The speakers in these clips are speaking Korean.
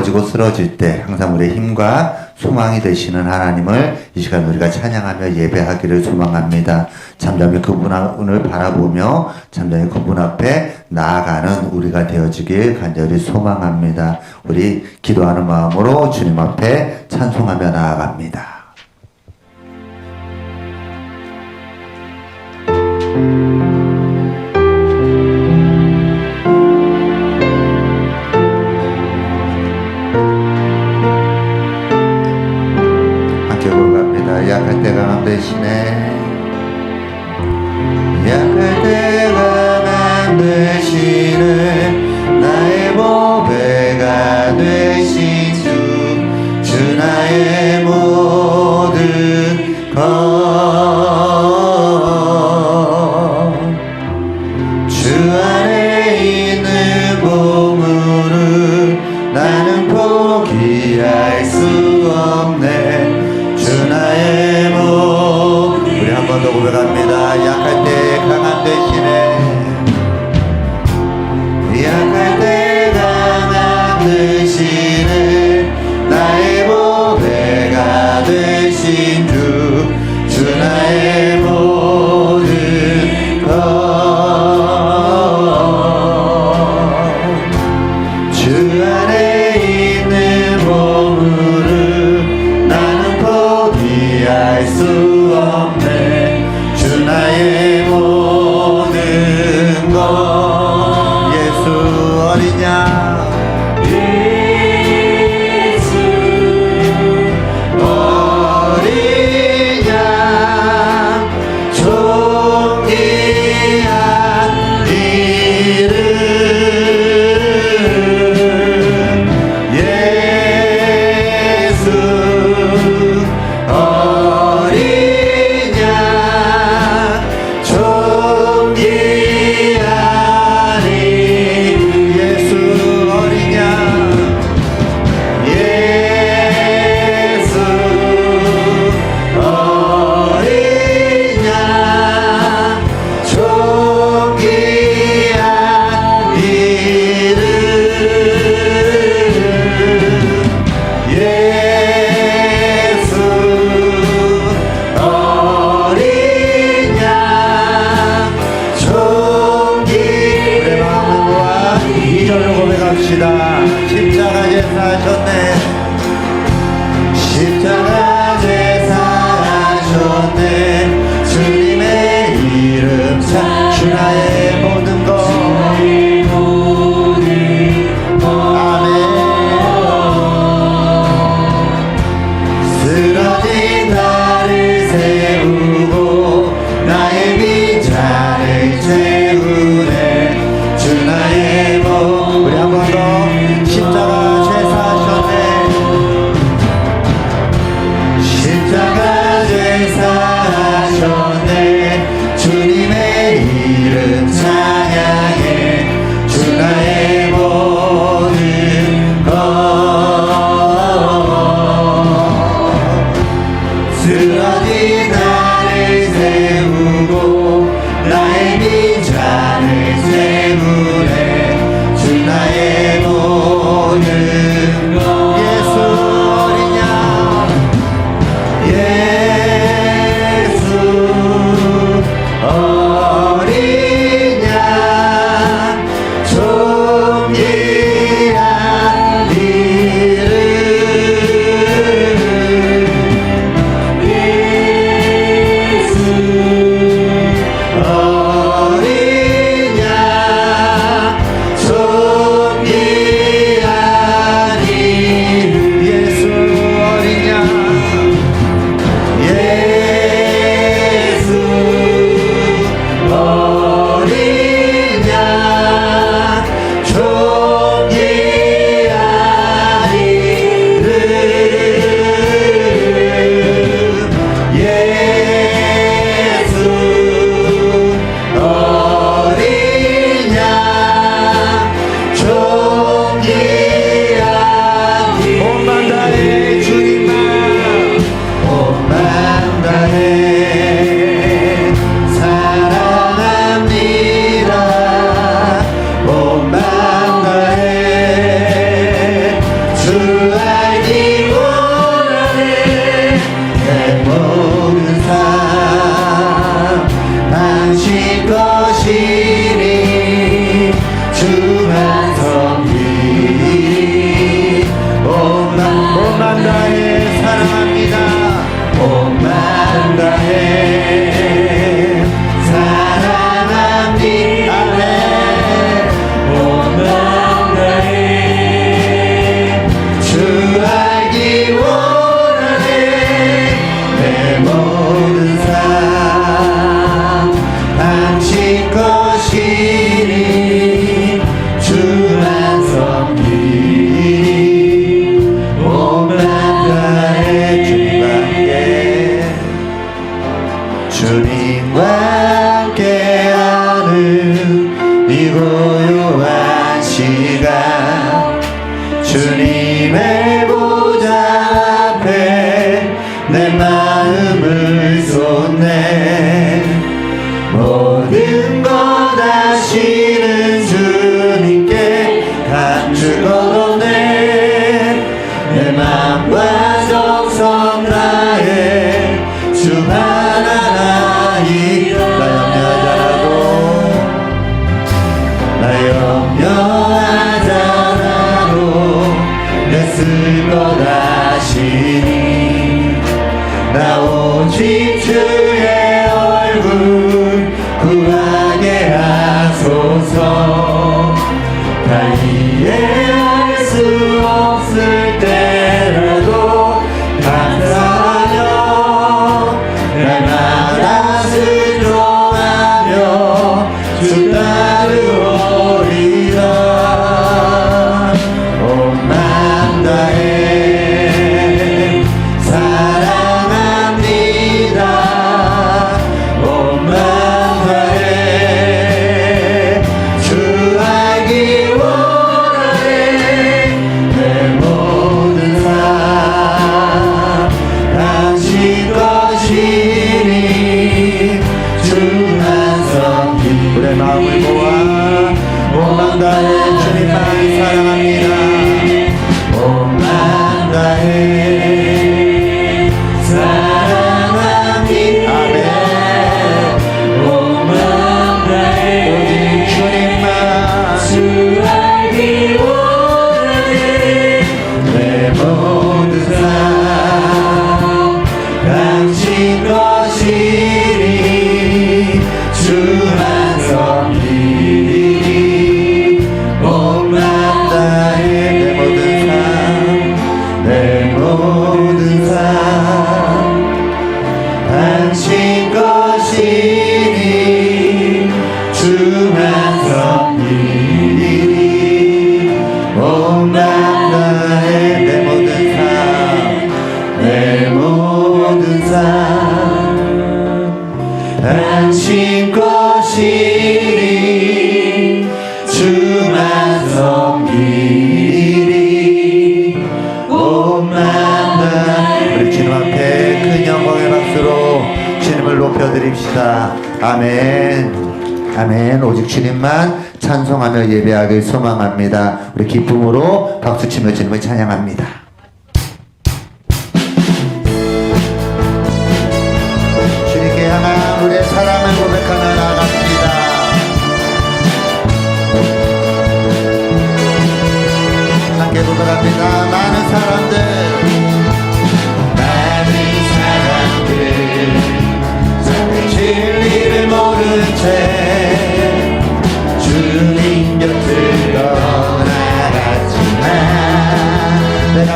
넘어지고 쓰러질 때 항상 우리의 힘과 소망이 되시는 하나님을 이 시간 우리가 찬양하며 예배하기를 소망합니다. 잠잠히 그분을 바라보며 잠잠히 그분 앞에 나아가는 우리가 되어지길 간절히 소망합니다. 우리 기도하는 마음으로 주님 앞에 찬송하며 나아갑니다. 약할 때 강함 대신에 약할 때 강함 대신에 나의 보배가 되신 주 나의 모든 주 안에 있는 보물을 나는 포기할 수 없네. 주 나의 몸 우리 한 번 더 고백합니다. 약할 때 강함 대신에 약할 때 강함 대신에 나의 보배가 되신 주 나의 모든 것 주 안에 있는 보물을 나는 포기할 수 없네. 주 나의 모든 것 예수 어린 양 예수 어린 양 존귀한 이름 예수 어린 양 존귀한 이름 예수 어린 양 예수 어린 양 존귀한 이름 예수 어린 양 존귀 우리 마음을 모아 2절로 고백합시다. 십자가 제사하셨네. 십자가 제사하셨네. 주님의 이름 참 주 나의 모든 것 아멘. 쓰러진 나를 세우고 나의 빈잔을 채우네. 주 나의 몸 우리 한 번 더 십자가 제사하셨네. 주 알기 원하네 내 모든 삶 당신 것이니 주만 섬기리 온맘 다해 사랑합니다 온맘 다해 사랑합니다 온맘 다해 주 알기 원하네 내 모든 삶 당신 것이니 주만 섬기리 온맘 다해 주님과 함께하는 이 고요한 시간 주님의 보좌 앞에 내 마음을 쏟네 모든 것 아시는 주님께 감출 것 없네 내 맘과 정성 다해 주 하나나이 나 염려하자라도 나 염려하자라도 내 쓸 것 아시니 나 오직 주의 얼굴 구하게 하소서 다 이해할 수 없을 때라도 감사하며 날마다 순종하며 주 따르오리라 온맘 다해 사랑합니다 온맘 다해 주 알기 원하네 내 모든 삶 당신 것이니 주만 섬기 우리의 마음을 모아 온맘 다해 주님만 사랑합니다 온맘 다해 사랑합니다 아멘 온맘 다해 오직 주님만 주 알기 원하네 내 모든 삶 당신 것이니 주만 섬기리 온맘 다해 내 모든 삶 당신 것이니 주만 섬기리 온맘 다해 내 모든 삶 당신 것이니 주만 섬기리 온맘 다해 우리 주님 앞에 큰 영광의 박수로 주님을 높여드립시다 아멘 아멘 오직 주님만 찬송하며 예배하길 소망합니다 우리 기쁨으로 박수치며 주님을 찬양합니다 주님께 향한 우리의 사랑을 고백하며 나아갑니다 함께 고백합니다 많은 사람들 진리를 모른 채 주님 곁을 떠나갔지만 내가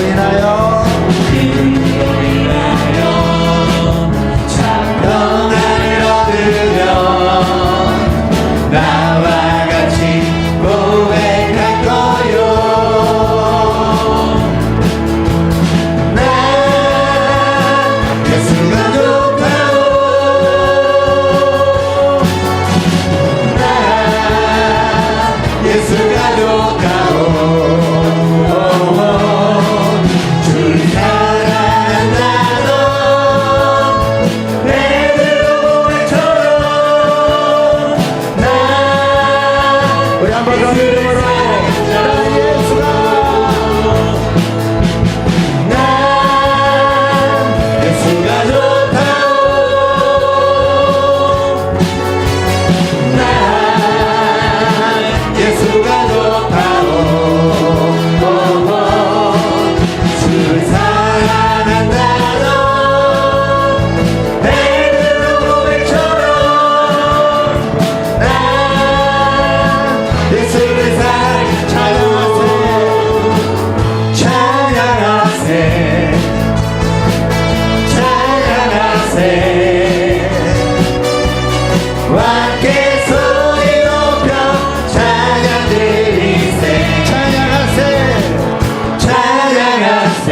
인하여 참 평안을 얻으며 나와 같이 고백할 거요. 나 예수가 좋다고 나 예수가 좋다고 줄 사랑한다던 베드로처럼 나 우리 한번 더 이름으로 나 예수가 나 예수가 좋다고 나 예수가 좋다고 주를 사랑한다던 베드로 고백처럼 나 예수를 찬양하세 찬양하세 함께 소리 높여 찬양 드리세 찬양하세 찬양하세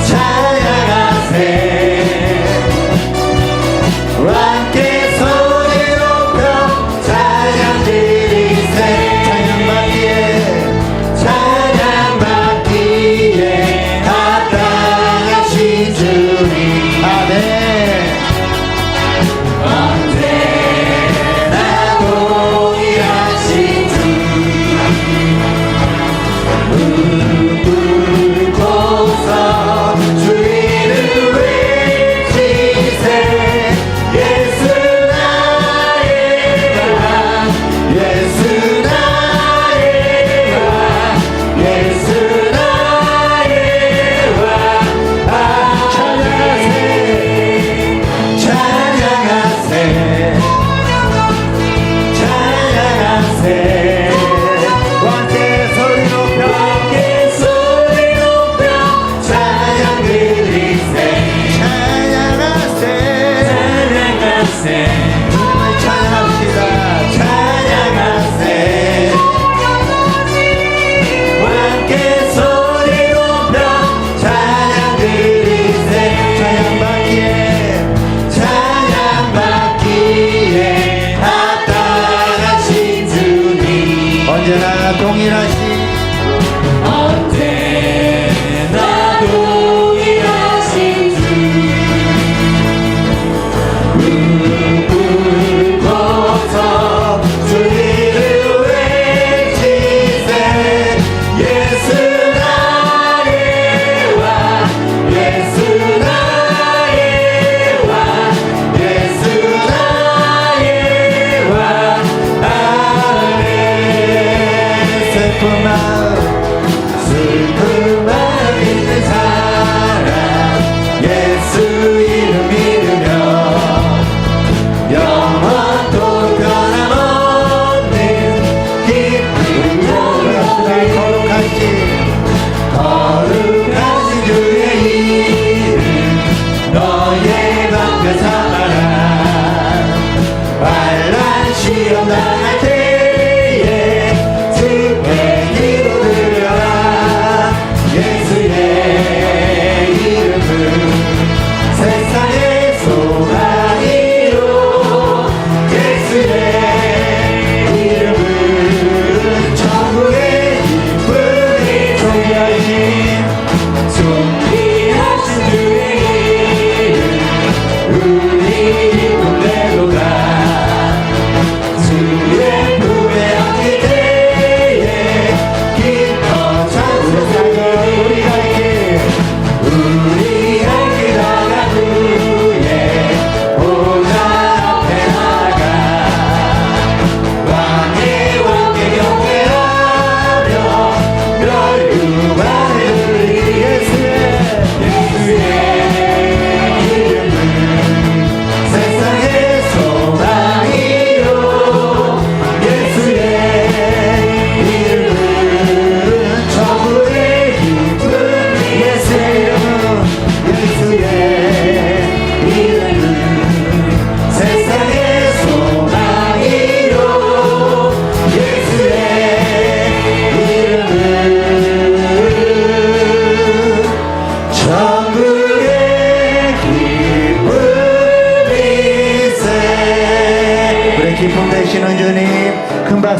찬양하세 함께 소리 높여 찬양 드리세 찬양받기에 찬양받기에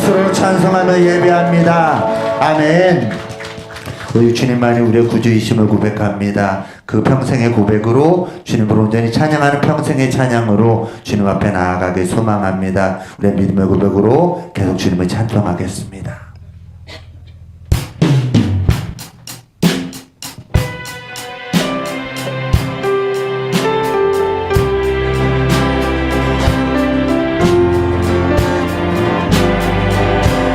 뜻으로 찬송하며 예배합니다. 아멘. 우리 주님만이 우리의 구주이심을 고백합니다. 그 평생의 고백으로 주님을 온전히 찬양하는 평생의 찬양으로 주님 앞에 나아가길 소망합니다. 우리의 믿음의 고백으로 계속 주님을 찬송하겠습니다.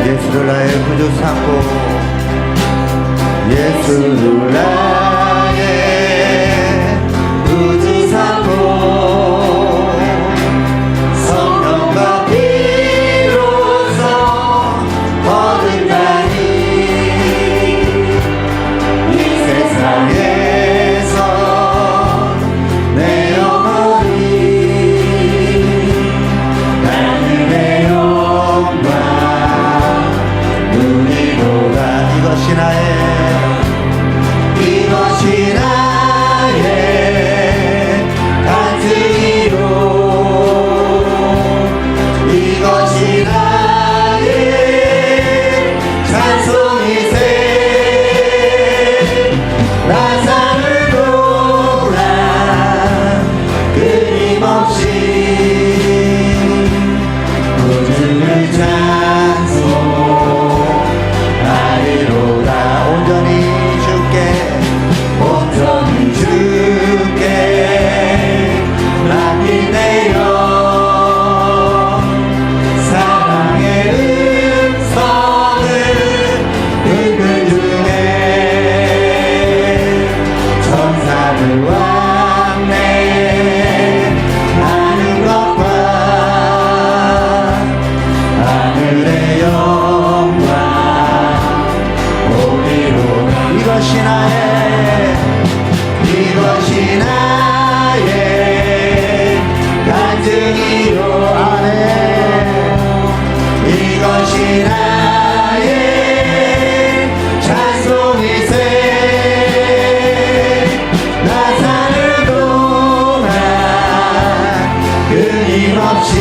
예수를 나의 구주 삼고 예수를 나의 구주 삼고 성령과 피로써 거듭나니 이 세상에서 내 영혼이 하늘의 영광 누리도다. 이것이 나의 간증이로 이것이 나의 찬송이세. 나사를 돌아 끊임없이 구주를 찬송하리로다. 온전히 주께 맡긴 내 영 사랑의 음성을 듣는 중에 천사들 왕래 하는 것과 하늘의 영광 보리로다. 이것이 나의 간증이요. 아멘. 이것이 나의 찬송이세. 나 사는 동안 끊임없이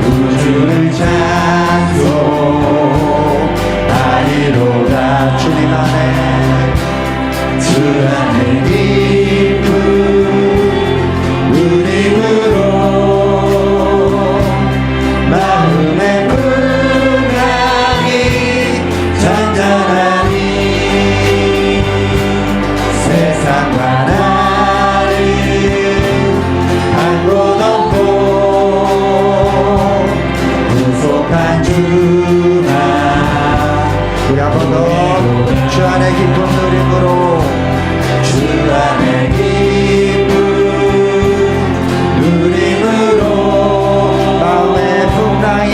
구주를 찬송하리로다. 주님 안에 주 안에 기쁨 누림으로 마음의 풍랑이 잔잔하니 세상과 나를 한 곳 없고 구속한 주나. 우리 한 번 더 주 안에 기쁨 누림으로 주 안에 기쁨 누림으로 마음의 풍랑이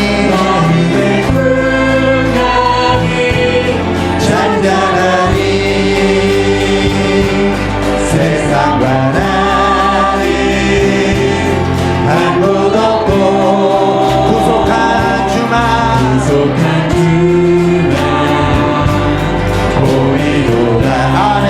잔잔하니 세상과 나를 한 곳 없고 구속한 주만 보이도다. 아멘.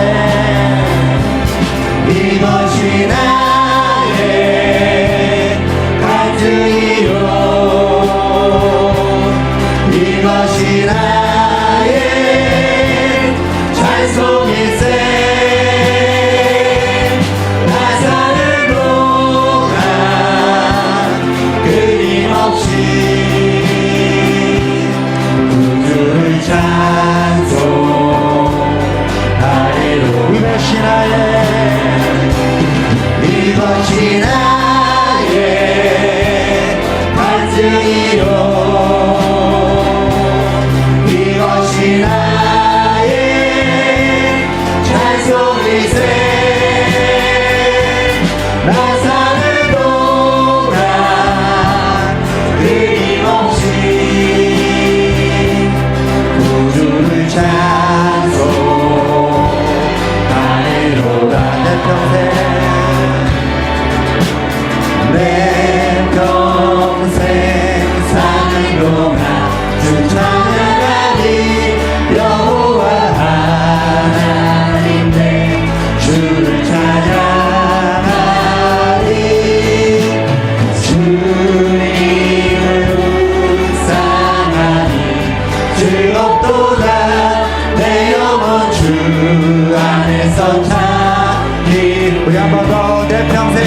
안에서 찾기. 우리 한 번 더 내 평생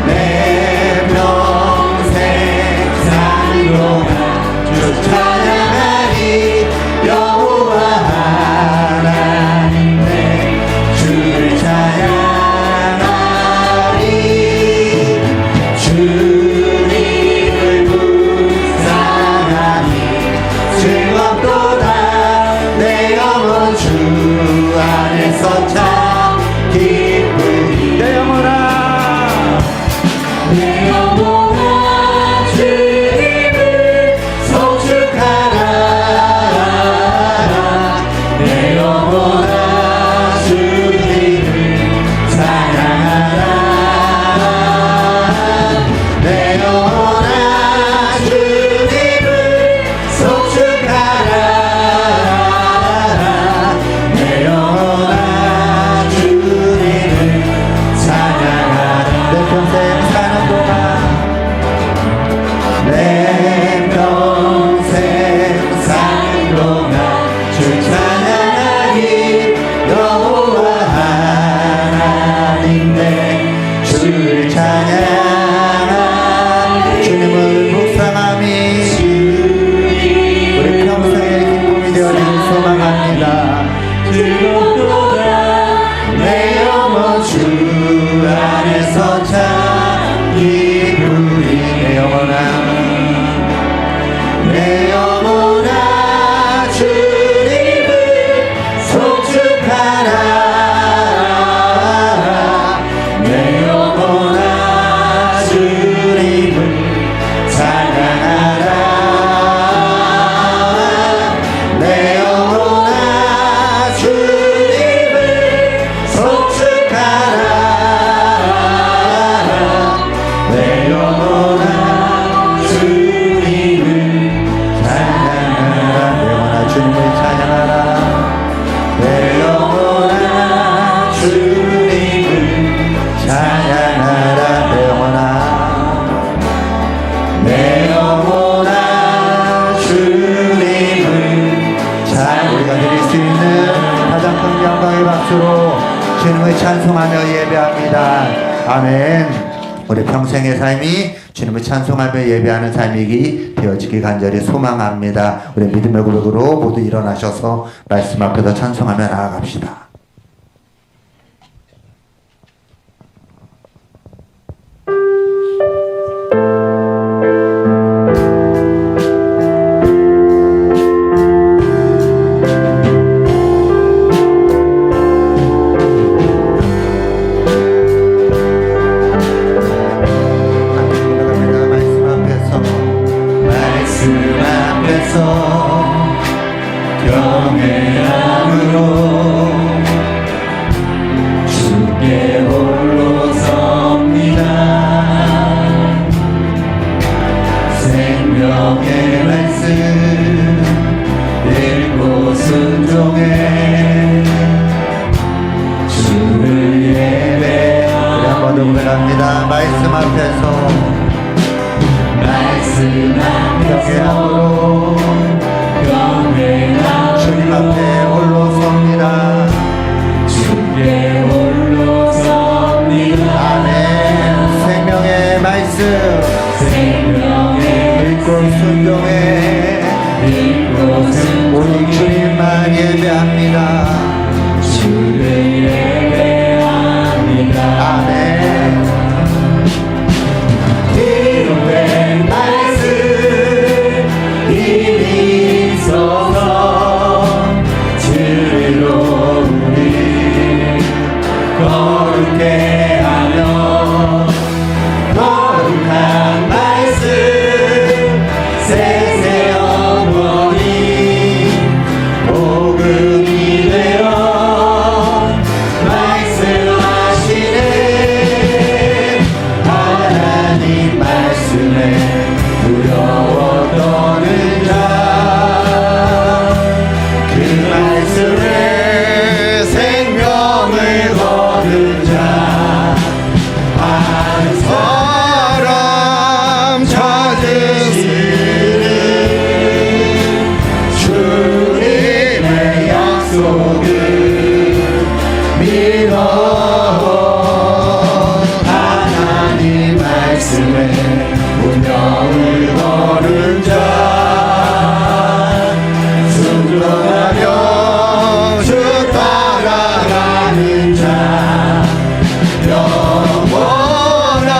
내 평생 사는 동안 주 찬양하리. 여호와 하나님 내 주를 찬양하리. 주님을 불쌍하니 즐겁도다. 내 영혼 주 안에서 참 기쁘리. 내 영혼아 내 영혼아 주님을 송축하라. 내 영혼아 주님을 찬양하라. 내 영혼아 주님을 송축하라. 내 영혼아 주님을 찬양하라. 내 평생 사는 동안 내 평생 사는 동안 주 찬양하리. 여호와 하나님 내 주를 찬양하리. 주님을 묵상함이 우리 평생의 기쁨이 되어지길 소망합니다. 즐겁도다. 내 영혼 주 안에서 참 기쁘리. 내 영혼아 내 영혼아 주님을 송축하라. 내 영혼아 주님을 찬양하라. 내 영혼아 주님을 송축하라. 내 영혼아 주님을 찬양하라. 내 영혼아 주님을 찬양하라. 내 영혼아 주님을 찬양하라. 내 영혼아 내 영혼아 주님을 우리가 드릴 수 있는 가장 큰 영광의 박수로 주님을 찬송하며 예배합니다. 아멘. 우리 평생의 삶이 주님을 찬송하며 예배하는 삶이 되어지기 간절히 소망합니다. 우리 믿음의 고백으로 모두 일어나셔서 말씀 앞에서 찬송하며 나아갑시다. 말씀 앞에서 경외함으로 주께 홀로 섭니다. 생명의 말씀 읽고 순종해 주를 예배. 우리 한 번 더 고백합니다. 말씀 앞에서 말씀 앞에서 경외함으로 주님 앞에 홀로 섭니다. 약속을 믿어 하나님 말씀에 운명을 거는 자 순종하며 주 따라가는 자 영원한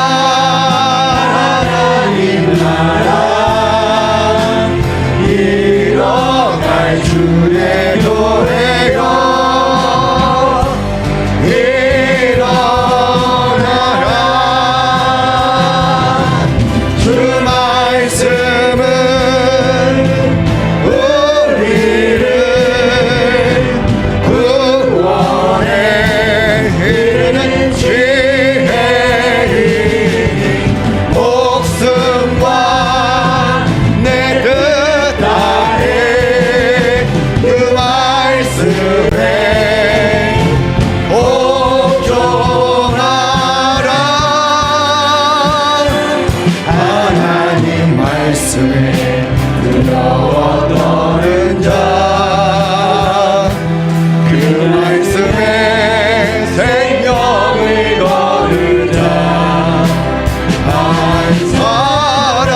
하나님 나라 이뤄갈 주의 교회여 일어나라 주 말씀은 우리를 구원에 이르는 지혜이 목숨과 내 뜻 다해 그 말씀에 옥종하라 하나님 말씀에 두려워 떠는 자 그 말씀에 생명을 거두자 한 사람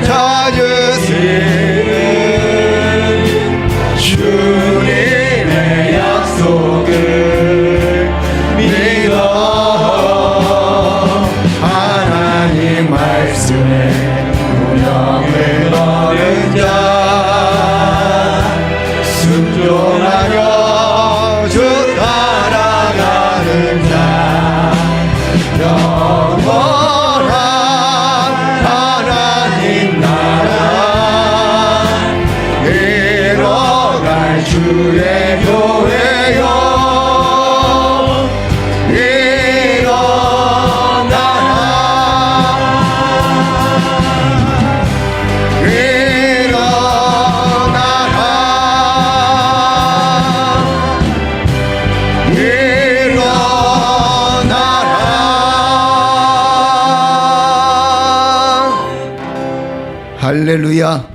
찾으시는 주님의 약속을 믿어 하나님 말씀에 운명을 거는 자 순종하여 주 따라가는 자 영원한 하나님 나라 이뤄갈 주의 교회여 할렐루야.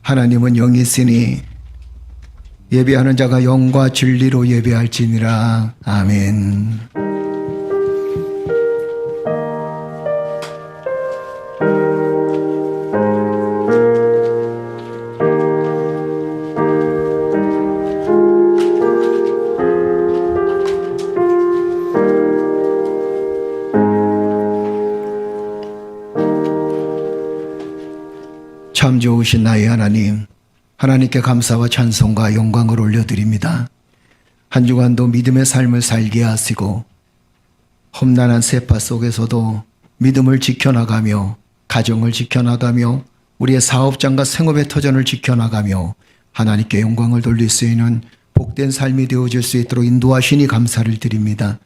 하나님은 영이시니 예배하는 자가 영과 진리로 예배할지니라. 아멘. 참 좋으신 나의 하나님, 하나님께 감사와 찬송과 영광을 올려드립니다. 한 주간도 믿음의 삶을 살게 하시고 험난한 세파 속에서도 믿음을 지켜나가며 가정을 지켜나가며 우리의 사업장과 생업의 터전을 지켜나가며 하나님께 영광을 돌릴 수 있는 복된 삶이 되어질 수 있도록 인도하시니 감사를 드립니다.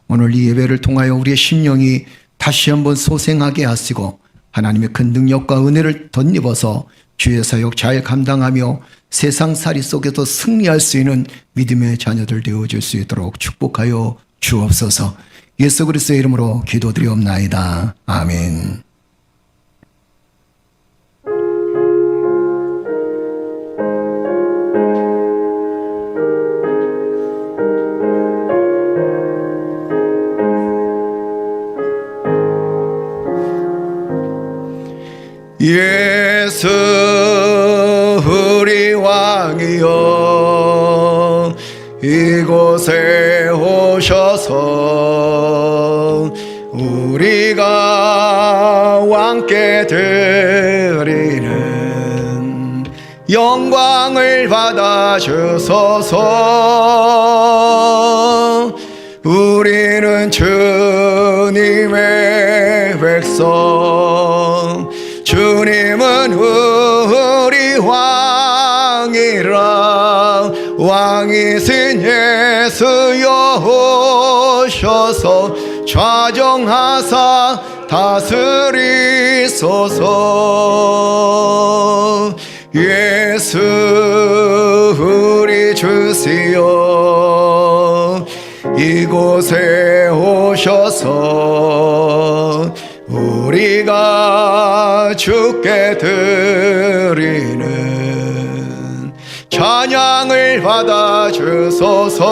오늘 이 예배를 통하여 우리의 심령이 다시 한번 소생하게 하시고 하나님의 큰 능력과 은혜를 덧입어서 주의 사역 잘 감당하며 세상살이 속에서 승리할 수 있는 믿음의 자녀들 되어질 수 있도록 축복하여 주옵소서. 예수 그리스도의 이름으로 기도드리옵나이다. 아멘. 예수 우리 왕이여 이곳에 오셔서 우리가 왕께 드리는 영광을 받아 주소서. 우리는 주님의 백성, 주님은 우리 왕이라. 왕이신 예수여 오셔서 좌정하사 다스리소서. 예수 우리 주시여 이곳에 오셔서 우리가 주께 드리는 찬양을 받아 주소서.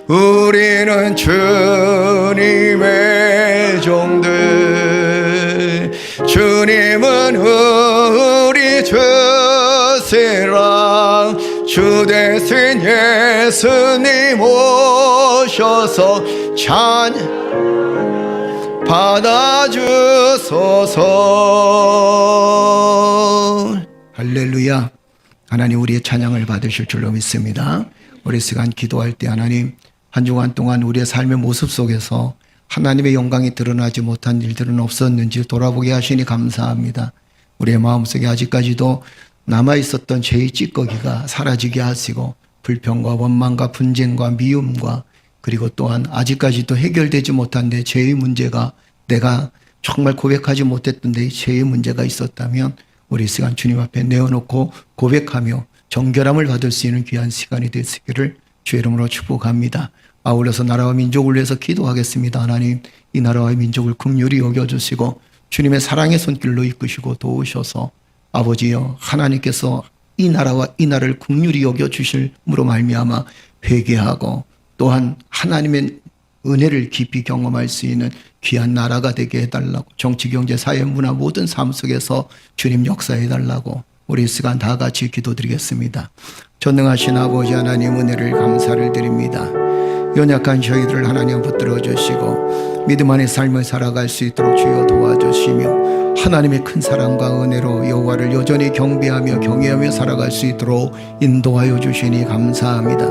우리는 주님의 종들, 주님은 우리 주시라. 주 대신 예수님 오셔서 찬양 받아주소서. 할렐루야. 하나님 우리의 찬양을 받으실 줄로 믿습니다. 우리 시간 기도할 때 하나님 한 주간 동안 우리의 삶의 모습 속에서 하나님의 영광이 드러나지 못한 일들은 없었는지 돌아보게 하시니 감사합니다. 우리의 마음속에 아직까지도 남아있었던 죄의 찌꺼기가 사라지게 하시고 불평과 원망과 분쟁과 미움과 그리고 또한 아직까지도 해결되지 못한 내 죄의 문제가 내가 정말 고백하지 못했던 내 죄의 문제가 있었다면 우리 시간 주님 앞에 내어놓고 고백하며 정결함을 받을 수 있는 귀한 시간이 되시기를 주의 이름으로 축복합니다. 아울러서 나라와 민족을 위해서 기도하겠습니다. 하나님 이 나라와 민족을 긍휼히 여겨주시고 주님의 사랑의 손길로 이끄시고 도우셔서 아버지여 하나님께서 이 나라와 이 나라를 긍휼히 여겨주실므로 말미암아 회개하고 또한 하나님의 은혜를 깊이 경험할 수 있는 귀한 나라가 되게 해달라고 정치, 경제, 사회, 문화 모든 삶 속에서 주님 역사해달라고 우리 이 시간 다 같이 기도드리겠습니다. 전능하신 아버지 하나님 은혜를 감사를 드립니다. 연약한 저희들을 하나님 붙들어 주시고 믿음 안의 삶을 살아갈 수 있도록 주여 도와주시며 하나님의 큰 사랑과 은혜로 여호와를 여전히 경배하며 경외하며 살아갈 수 있도록 인도하여 주시니 감사합니다.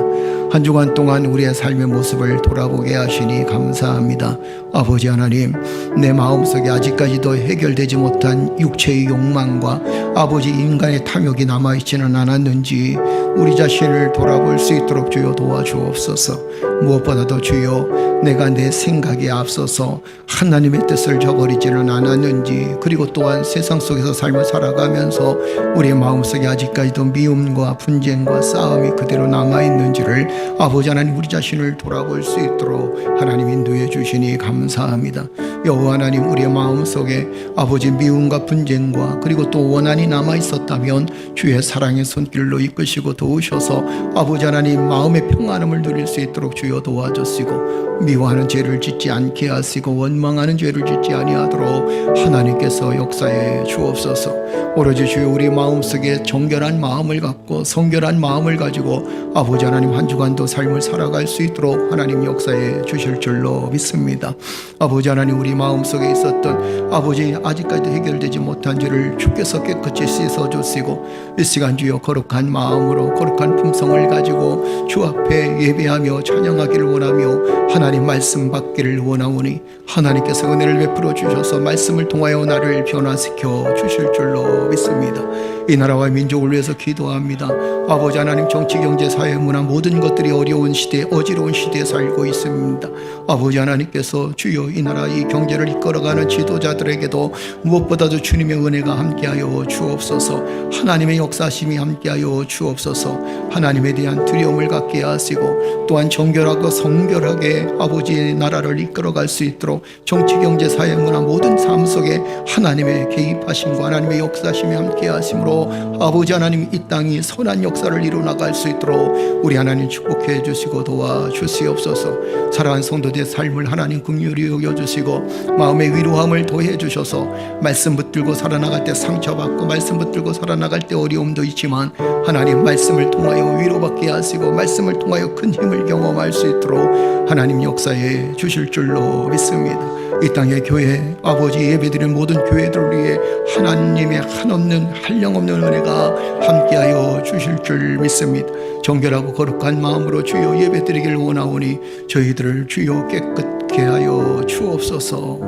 한 주간 동안 우리의 삶의 모습을 돌아보게 하시니 감사합니다. 아버지 하나님 내 마음속에 아직까지도 해결되지 못한 육체의 욕망과 아버지 인간의 탐욕이 남아있지는 않았는지 우리 자신을 돌아볼 수 있도록 주여 도와주옵소서. 무엇보다도 주여 내가 내 생각에 앞서서 하나님의 뜻을 저버리지는 않았는지 그리고 또한 세상 속에서 삶을 살아가면서 우리의 마음속에 아직까지도 미움과 분쟁과 싸움이 그대로 남아있는지를 아버지 하나님 우리 자신을 돌아볼 수 있도록 하나님 인도해 주시니 감사합니다. 여호와 하나님 우리의 마음속에 아버지 미움과 분쟁과 그리고 또 원한이 남아있었다면 주의 사랑의 손길로 이끄시고 도우셔서 아버지 하나님 마음의 평안함을 누릴 수 있도록 주여 도와주시고 미워하는 죄를 짓지 않게 하시고 원망하는 죄를 짓지 아니하도록 하나님께서 역사해 주옵소서. 오로지 주여 우리 마음속에 정결한 마음을 갖고 성결한 마음을 가지고 아버지 하나님 한 주간도 삶을 살아갈 수 있도록 하나님 역사해 주실 줄로 믿습니다. 아버지 하나님 우리 마음속에 있었던 아버지 아직까지 해결되지 못한 죄를 주께서 깨끗이 씻어주시고 이 시간 주여 거룩한 마음으로 거룩한 품성을 가지고 주 앞에 예배하며 찬양하기를 원하며 하나님 말씀 받기를 원하오니 하나님께서 은혜를 베풀어 주셔서 말씀을 통하여 나를 변화시켜 주실 줄로 믿습니다. 이 나라와 민족을 위해서 기도합니다. 아버지 하나님 정치, 경제, 사회, 문화 모든 것들이 어려운 시대, 어지러운 시대에 살고 있습니다. 아버지 하나님께서 주여 이 나라 이 경제를 이끌어가는 지도자들에게도 무엇보다도 주님의 은혜가 함께하여 주옵소서. 하나님의 역사심이 함께하여 주옵소서. 하나님에 대한 두려움을 갖게 하시고 또한 정결하고 성결하게 아버지의 나라를 이끌어갈 수 있도록 정치, 경제, 사회, 문화 모든 삶 속에 하나님의 개입하심과 하나님의 역사심이 함께하심으로 아버지 하나님 이 땅이 선한 역사를 이루어나갈 수 있도록 우리 하나님 축복해 주시고 도와주시옵소서. 사랑하는 성도들의 삶을 하나님 긍휼히 여겨주시고 마음의 위로함을 더해 주셔서 말씀 붙들고 살아나갈 때 상처받고 말씀 붙들고 살아나갈 때 어려움도 있지만 하나님 말씀을 통하여 위로받게 하시고 말씀을 통하여 큰 힘을 경험할 수 있도록 하나님 역사해 주실 줄로 믿습니다. 이 땅의 교회 아버지 예배드린 모든 교회들을 위해 하나님의 한없는 한량없는 은혜가 함께하여 주실 줄 믿습니다. 정결하고 거룩한 마음으로 주여 예배드리기를 원하오니 저희들을 주여 깨끗게 하여 주옵소서.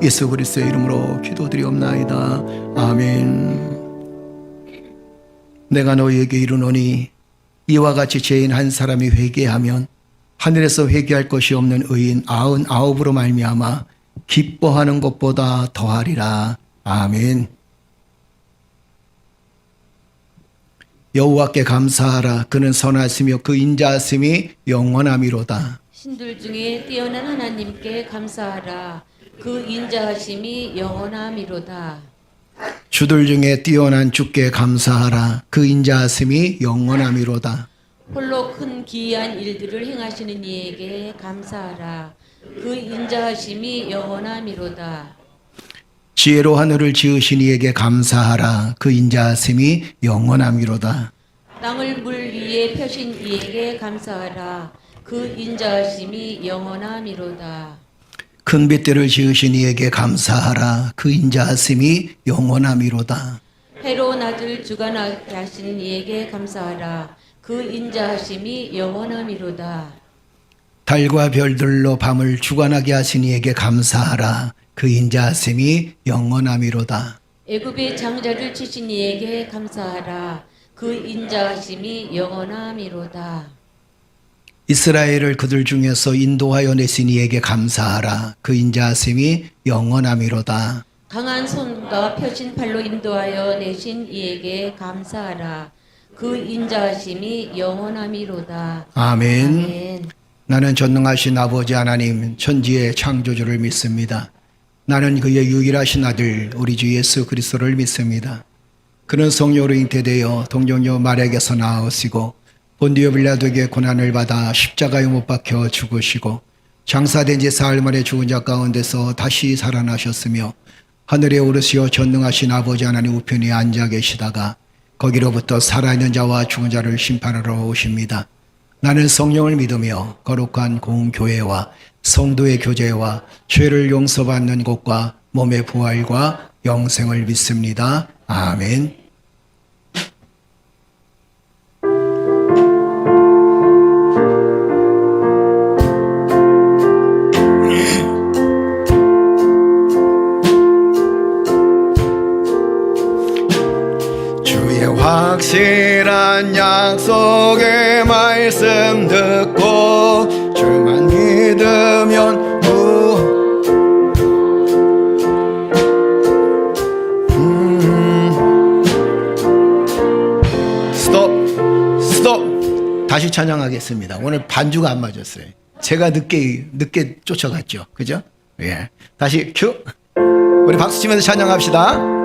예수 그리스도의 이름으로 기도드리옵나이다. 아멘. 내가 너희에게 이르노니 이와 같이 죄인 한 사람이 회개하면 하늘에서 회개할 것이 없는 의인 99으로 말미암아 기뻐하는 것보다 더하리라. 아멘. 여호와께 감사하라. 그는 선하시며 그 인자하심이 영원함이로다. 신들 중에 뛰어난 하나님께 감사하라. 그 인자하심이 영원함이로다. 주들 중에 뛰어난 주께 감사하라. 그 인자하심이 영원함이로다. 홀로 큰 기이한 일들을 행하시는 이에게 감사하라. 그 인자하심이 영원함이로다. 지혜로 하늘을 지으신 이에게 감사하라. 그 인자하심이 영원함이로다. 땅을 물 위에 펴신 이에게 감사하라. 그 인자하심이 영원함이로다. 큰 빛들을 지으신 이에게 감사하라. 그 인자하심이 영원함이로다. 해로 낮을 주관하게 하신 이에게 감사하라. 그 인자하심이 영원함이로다. 달과 별들로 밤을 주관하게 하신 이에게 감사하라. 그 인자하심이 영원함이로다. 애굽의 장자를 치신 이에게 감사하라. 그 인자하심이 영원함이로다. 이스라엘을 그들 중에서 인도하여 내신 이에게 감사하라. 그 인자하심이 영원함이로다. 강한 손과 펴신 팔로 인도하여 내신 이에게 감사하라. 그 인자하심이 영원함이로다. 아멘. 아멘. 나는 전능하신 아버지 하나님 천지의 창조주를 믿습니다. 나는 그의 유일하신 아들 우리 주 예수 그리스도를 믿습니다. 그는 성령으로 잉태되어 동정녀 마리아에게서 나으시고 본디오 빌라도에게 고난을 받아 십자가에 못 박혀 죽으시고 장사된 지 사흘 만에 죽은 자 가운데서 다시 살아나셨으며 하늘에 오르시어 전능하신 아버지 하나님 우편에 앉아 계시다가 거기로부터 살아있는 자와 죽은 자를 심판하러 오십니다. 나는 성령을 믿으며 거룩한 공교회와 성도의 교제와 죄를 용서받는 것과 몸의 부활과 영생을 믿습니다. 아멘. 주의 확실한 약속의 말씀 듣고 주만 믿으면 스톱 다시 찬양하겠습니다. 오늘 반주가 안 맞았어요. 제가 늦게 쫓아갔죠. 그죠? 예. 다시 큐. 우리 박수 치면서 찬양합시다.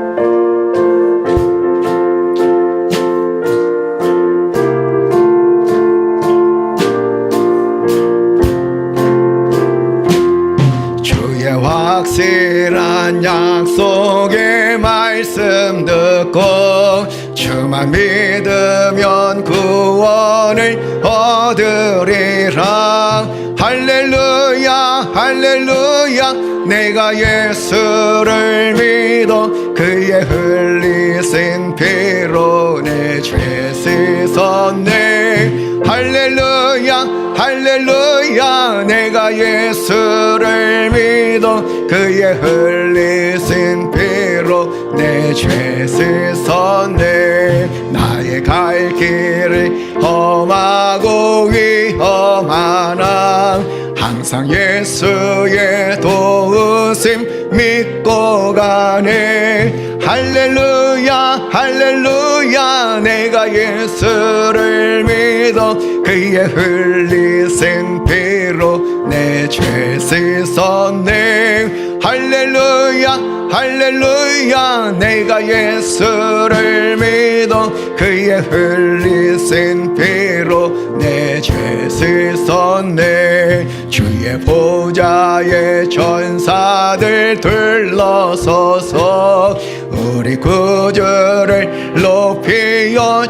확실한 약속의 말씀 듣고 주만 믿으면 구원을 얻으리라. 할렐루야 할렐루야 내가 예수를 믿어 그의 흘리신 피로 내 죄 씻었네. 할렐루야 할렐루야 내가 예수를 믿어 그의 흘리신 피로 내 죄 씻었네. 나의 갈 길이 험하고 위험하나 항상 예수의 도우심 믿고 가네. 할렐루야 할렐루야 내가 예수를 믿어 그의 흘리신 피로 내 죄 씻었네. 할렐루야 할렐루야 내가 예수를 믿어 그의 흘리신 피로 내 죄 씻었네. 주의 보좌에 천사들 둘러서서 우리 구주를 높이어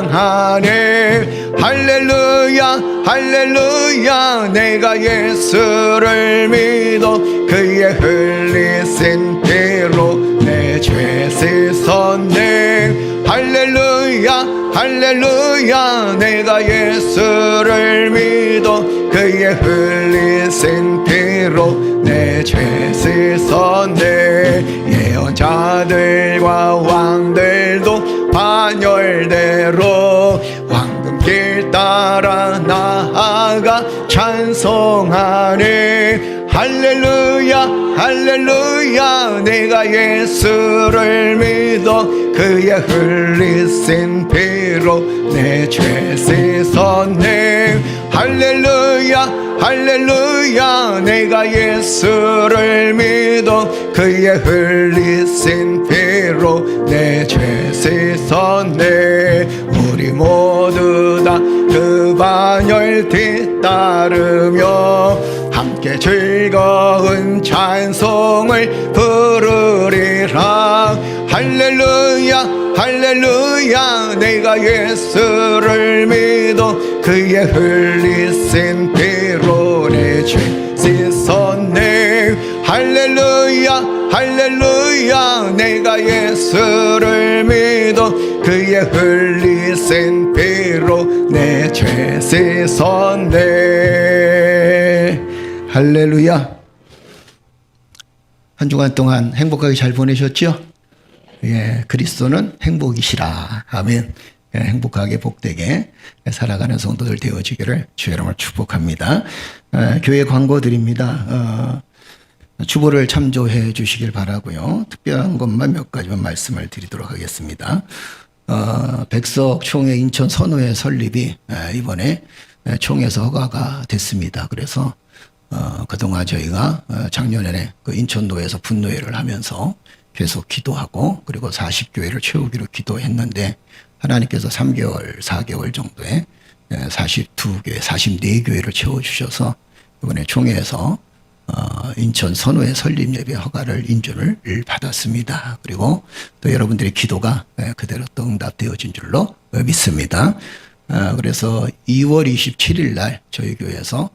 찬양하네. 할렐루야 할렐루야 내가 예수를 믿어 그의 흘리신 피로 내 죄 씻었네. 할렐루야 할렐루야 내가 예수를 믿어 그의 흘리신 피로 내 죄 씻었네. 예언자들과 왕들도 반열대로 황금길 따라 나아가 찬송하네. 할렐루야 할렐루야 내가 예수를 믿어 그의 흘리신 피로 내 죄 씻었네 할렐루야 할렐루야 내가 예수를 믿어 그의 흘리신 피로 내 죄 씻었네 우리 모두 다 그 반열 뒤따르며 함께 즐거운 찬송을 부르리라 할렐루야 할렐루야 내가 예수를 믿어 그의 흘리신 피로 내 죄 씻었네 할렐루야 할렐루야 내가 예수를 믿어 그의 흘리신 피로 내 죄 씻었네 할렐루야. 한 주간 동안 행복하게 잘 보내셨죠? 예, 그리스도는 행복이시라. 아멘. 예, 행복하게 복되게 살아가는 성도들 되어지기를 주의 이름으로 축복합니다. 교회 광고 드립니다. 주보를 참조해 주시길 바라고요. 특별한 것만 몇 가지만 말씀을 드리도록 하겠습니다. 백석 총회 인천 선호회 설립이 이번에 총회에서 허가가 됐습니다. 그래서 그동안 저희가 작년에 그 인천도에서 분노회를 하면서 계속 기도하고 그리고 40교회를 채우기로 기도했는데 하나님께서 3개월, 4개월 정도에 42교회, 44교회를 채워주셔서 이번에 총회에서 인천 선호회 설립 예배 허가를 인준을 받았습니다. 그리고 또 여러분들의 기도가 그대로 또 응답되어진 줄로 믿습니다. 그래서 2월 27일 날 저희 교회에서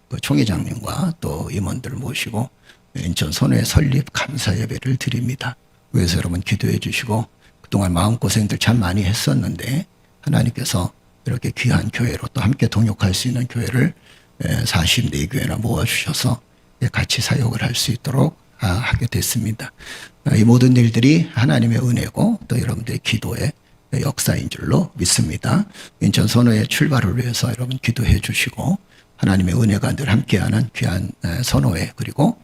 그 총회장님과 또 임원들을 모시고 인천 선호회 설립 감사 예배를 드립니다. 그래서 여러분 기도해 주시고 그동안 마음고생들 참 많이 했었는데 하나님께서 이렇게 귀한 교회로 또 함께 동역할 수 있는 교회를 44교회나 모아주셔서 같이 사역을 할 수 있도록 하게 됐습니다. 이 모든 일들이 하나님의 은혜고 또 여러분들의 기도의 역사인 줄로 믿습니다. 인천 선호회 출발을 위해서 여러분 기도해 주시고 하나님의 은혜가 늘 함께하는 귀한 선호회 그리고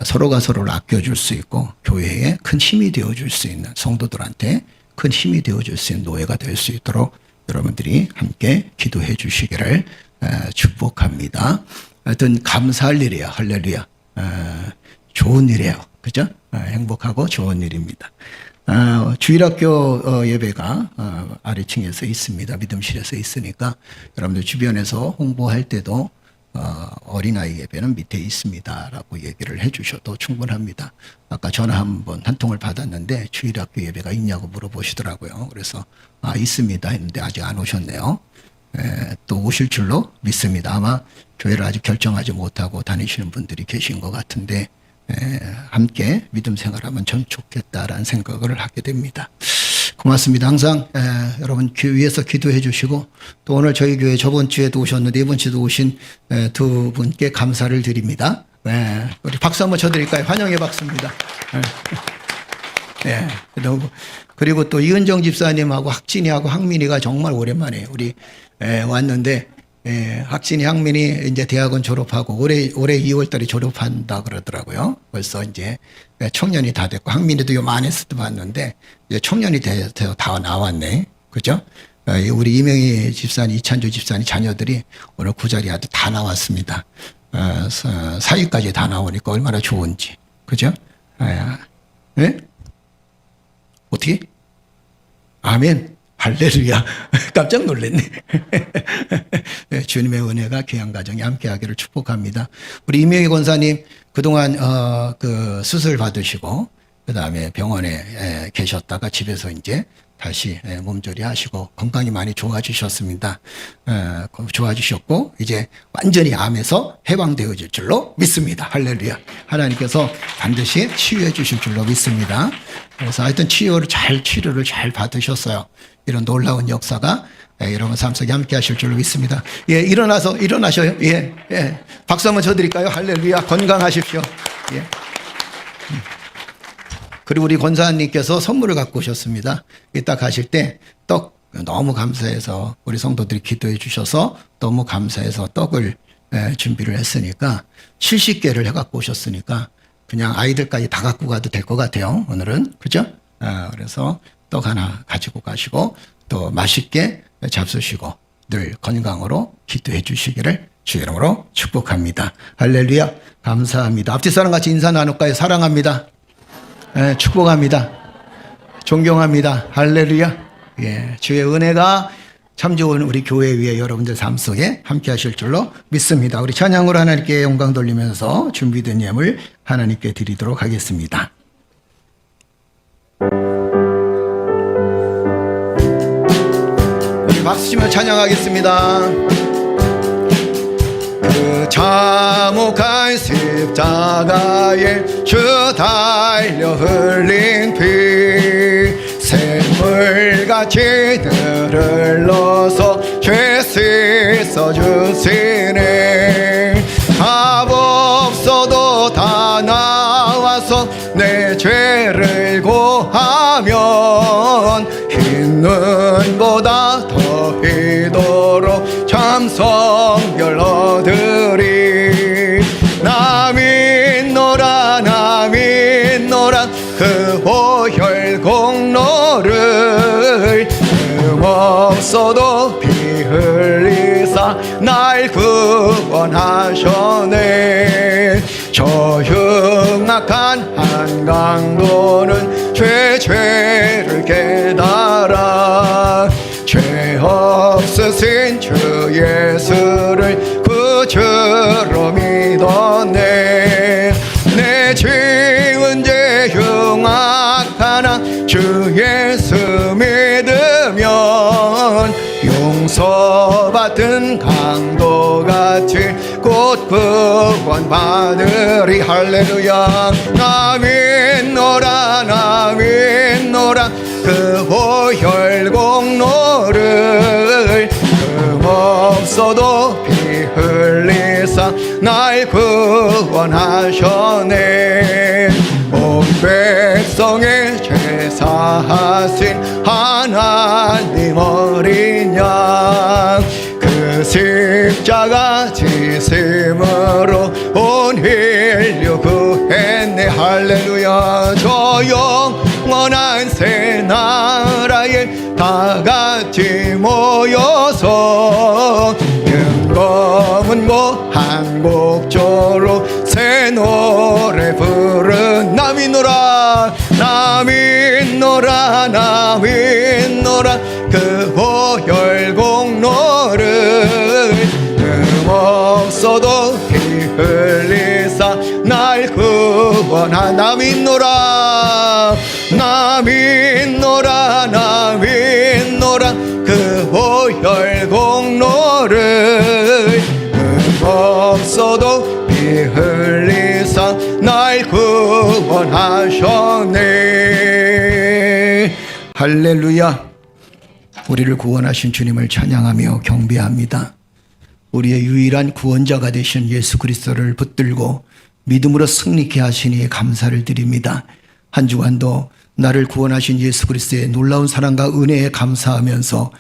서로가 서로를 아껴줄 수 있고 교회에 큰 힘이 되어줄 수 있는 성도들한테 큰 힘이 되어줄 수 있는 노예가 될 수 있도록 여러분들이 함께 기도해 주시기를 축복합니다. 하여튼 감사할 일이에요. 할렐루야. 좋은 일이에요. 그죠? 행복하고 좋은 일입니다. 주일학교 예배가 아래층에서 있습니다. 믿음실에서 있으니까 여러분들 주변에서 홍보할 때도 어린아이 예배는 밑에 있습니다 라고 얘기를 해주셔도 충분합니다. 아까 전화 한 통을 받았는데 주일학교 예배가 있냐고 물어보시더라고요. 그래서 있습니다 했는데 아직 안 오셨네요. 또 오실 줄로 믿습니다. 아마 교회를 아직 결정하지 못하고 다니시는 분들이 계신 것 같은데 함께 믿음 생활하면 참 좋겠다라는 생각을 하게 됩니다. 고맙습니다. 항상 여러분 위해서 기도해 주시고 또 오늘 저희 교회 저번 주에도 오셨는데 이번 주에도 오신 두 분께 감사를 드립니다. 우리 박수 한번 쳐드릴까요? 환영의 박수입니다. 그리고 또 이은정 집사님하고 학진이하고 학민이가 정말 오랜만에 우리 왔는데 학진이 학민이 이제 대학원 졸업하고 올해 2월 달에 졸업한다 그러더라고요. 벌써 이제 청년이 다 됐고 학민이도 요만했을 때 봤는데 이제 청년이 돼서 다 나왔네. 그죠? 우리 이명희 집사님, 이찬주 집사님 자녀들이 오늘 그 자리에 아주 다 나왔습니다. 사위까지 다 나오니까 얼마나 좋은지. 그죠? 네? 어떻게? 아멘. 할렐루야. 깜짝 놀랐네. 주님의 은혜가 귀한 가정에 함께하기를 축복합니다. 우리 이명희 권사님 그동안 그 수술 받으시고 그다음에 병원에 계셨다가 집에서 이제 다시 몸조리 하시고 건강이 많이 좋아지셨습니다. 좋아지셨고 이제 완전히 암에서 해방되어질 줄로 믿습니다. 할렐루야. 하나님께서 반드시 치유해 주실 줄로 믿습니다. 그래서 하여튼 치료를 잘 받으셨어요. 이런 놀라운 역사가 여러분 삶 속에 함께 하실 줄로 믿습니다. 예, 일어나셔요. 예. 박수 한번 쳐드릴까요? 할렐루야. 건강하십시오. 예. 그리고 우리 권사님께서 선물을 갖고 오셨습니다. 이따 가실 때 떡 너무 감사해서 우리 성도들이 기도해 주셔서 너무 감사해서 떡을 준비를 했으니까 70개를 해갖고 오셨으니까 그냥 아이들까지 다 갖고 가도 될 것 같아요. 오늘은. 그죠? 그래서 떡 하나 가지고 가시고 또 맛있게 잡수시고 늘 건강으로 기도해 주시기를 주의 이름으로 축복합니다. 할렐루야. 감사합니다. 앞뒤 사람 같이 인사 나눌까요? 사랑합니다. 축복합니다. 존경합니다. 할렐루야. 예, 주의 은혜가 참 좋은 우리 교회 위에 여러분들 삶 속에 함께 하실 줄로 믿습니다. 우리 찬양으로 하나님께 영광 돌리면서 준비된 예물 하나님께 드리도록 하겠습니다. 우리 박수 치며 찬양하겠습니다. 그 참혹한 십자가에 주 달려 흘린 피 샘물같이 들을 넣어서 죄 씻어주시네. 답 없어도 다 나와서 내 죄를 고하면 흰 눈보다 더 희도록 참 성별 얻으리. 나 믿노라 나 믿노라 그 보혈 공로를 없어도 피 흘리사 날 구원하셨네. 저 흉악한 한강도는 죄를 깨달아 죄 없으신 주 예수를 구주로 믿었네. 내 지은 죄 흉악하나 주 예수 믿으면 용서받은 강도같이 곧 구원받으리. 할렐루야. 나 믿노라 나 믿노라 그 보혈 공로를 없어도 피 흘리사 날 구원하셨네. 온 백성의 죄 사하신 하나님 어린 양 그 십자가 지심으로 온 인류 구했네. 할렐루야. 저 영원한 새 나라에 다 같이 모여서 영검은 한 곡조로 새 노래 부른 나 믿노라 나 믿노라 나 믿노라 그 보혈 공로를 없어도 피 흘리사 날 구원하. 나 믿노라 나 믿노라 나 믿노라 그 보혈 공로를 없어도 피 흘리사 날 구원하셨네. 할렐루야. 우리를 구원하신 주님을 찬양하며 경배합니다. 우리의 유일한 구원자가 되신 예수 그리스도를 붙들고 믿음으로 승리케 하시니 감사를 드립니다. 한 주간도 나를 구원하신 예수 그리스도의 놀라운 사랑과 은혜에 감사하면서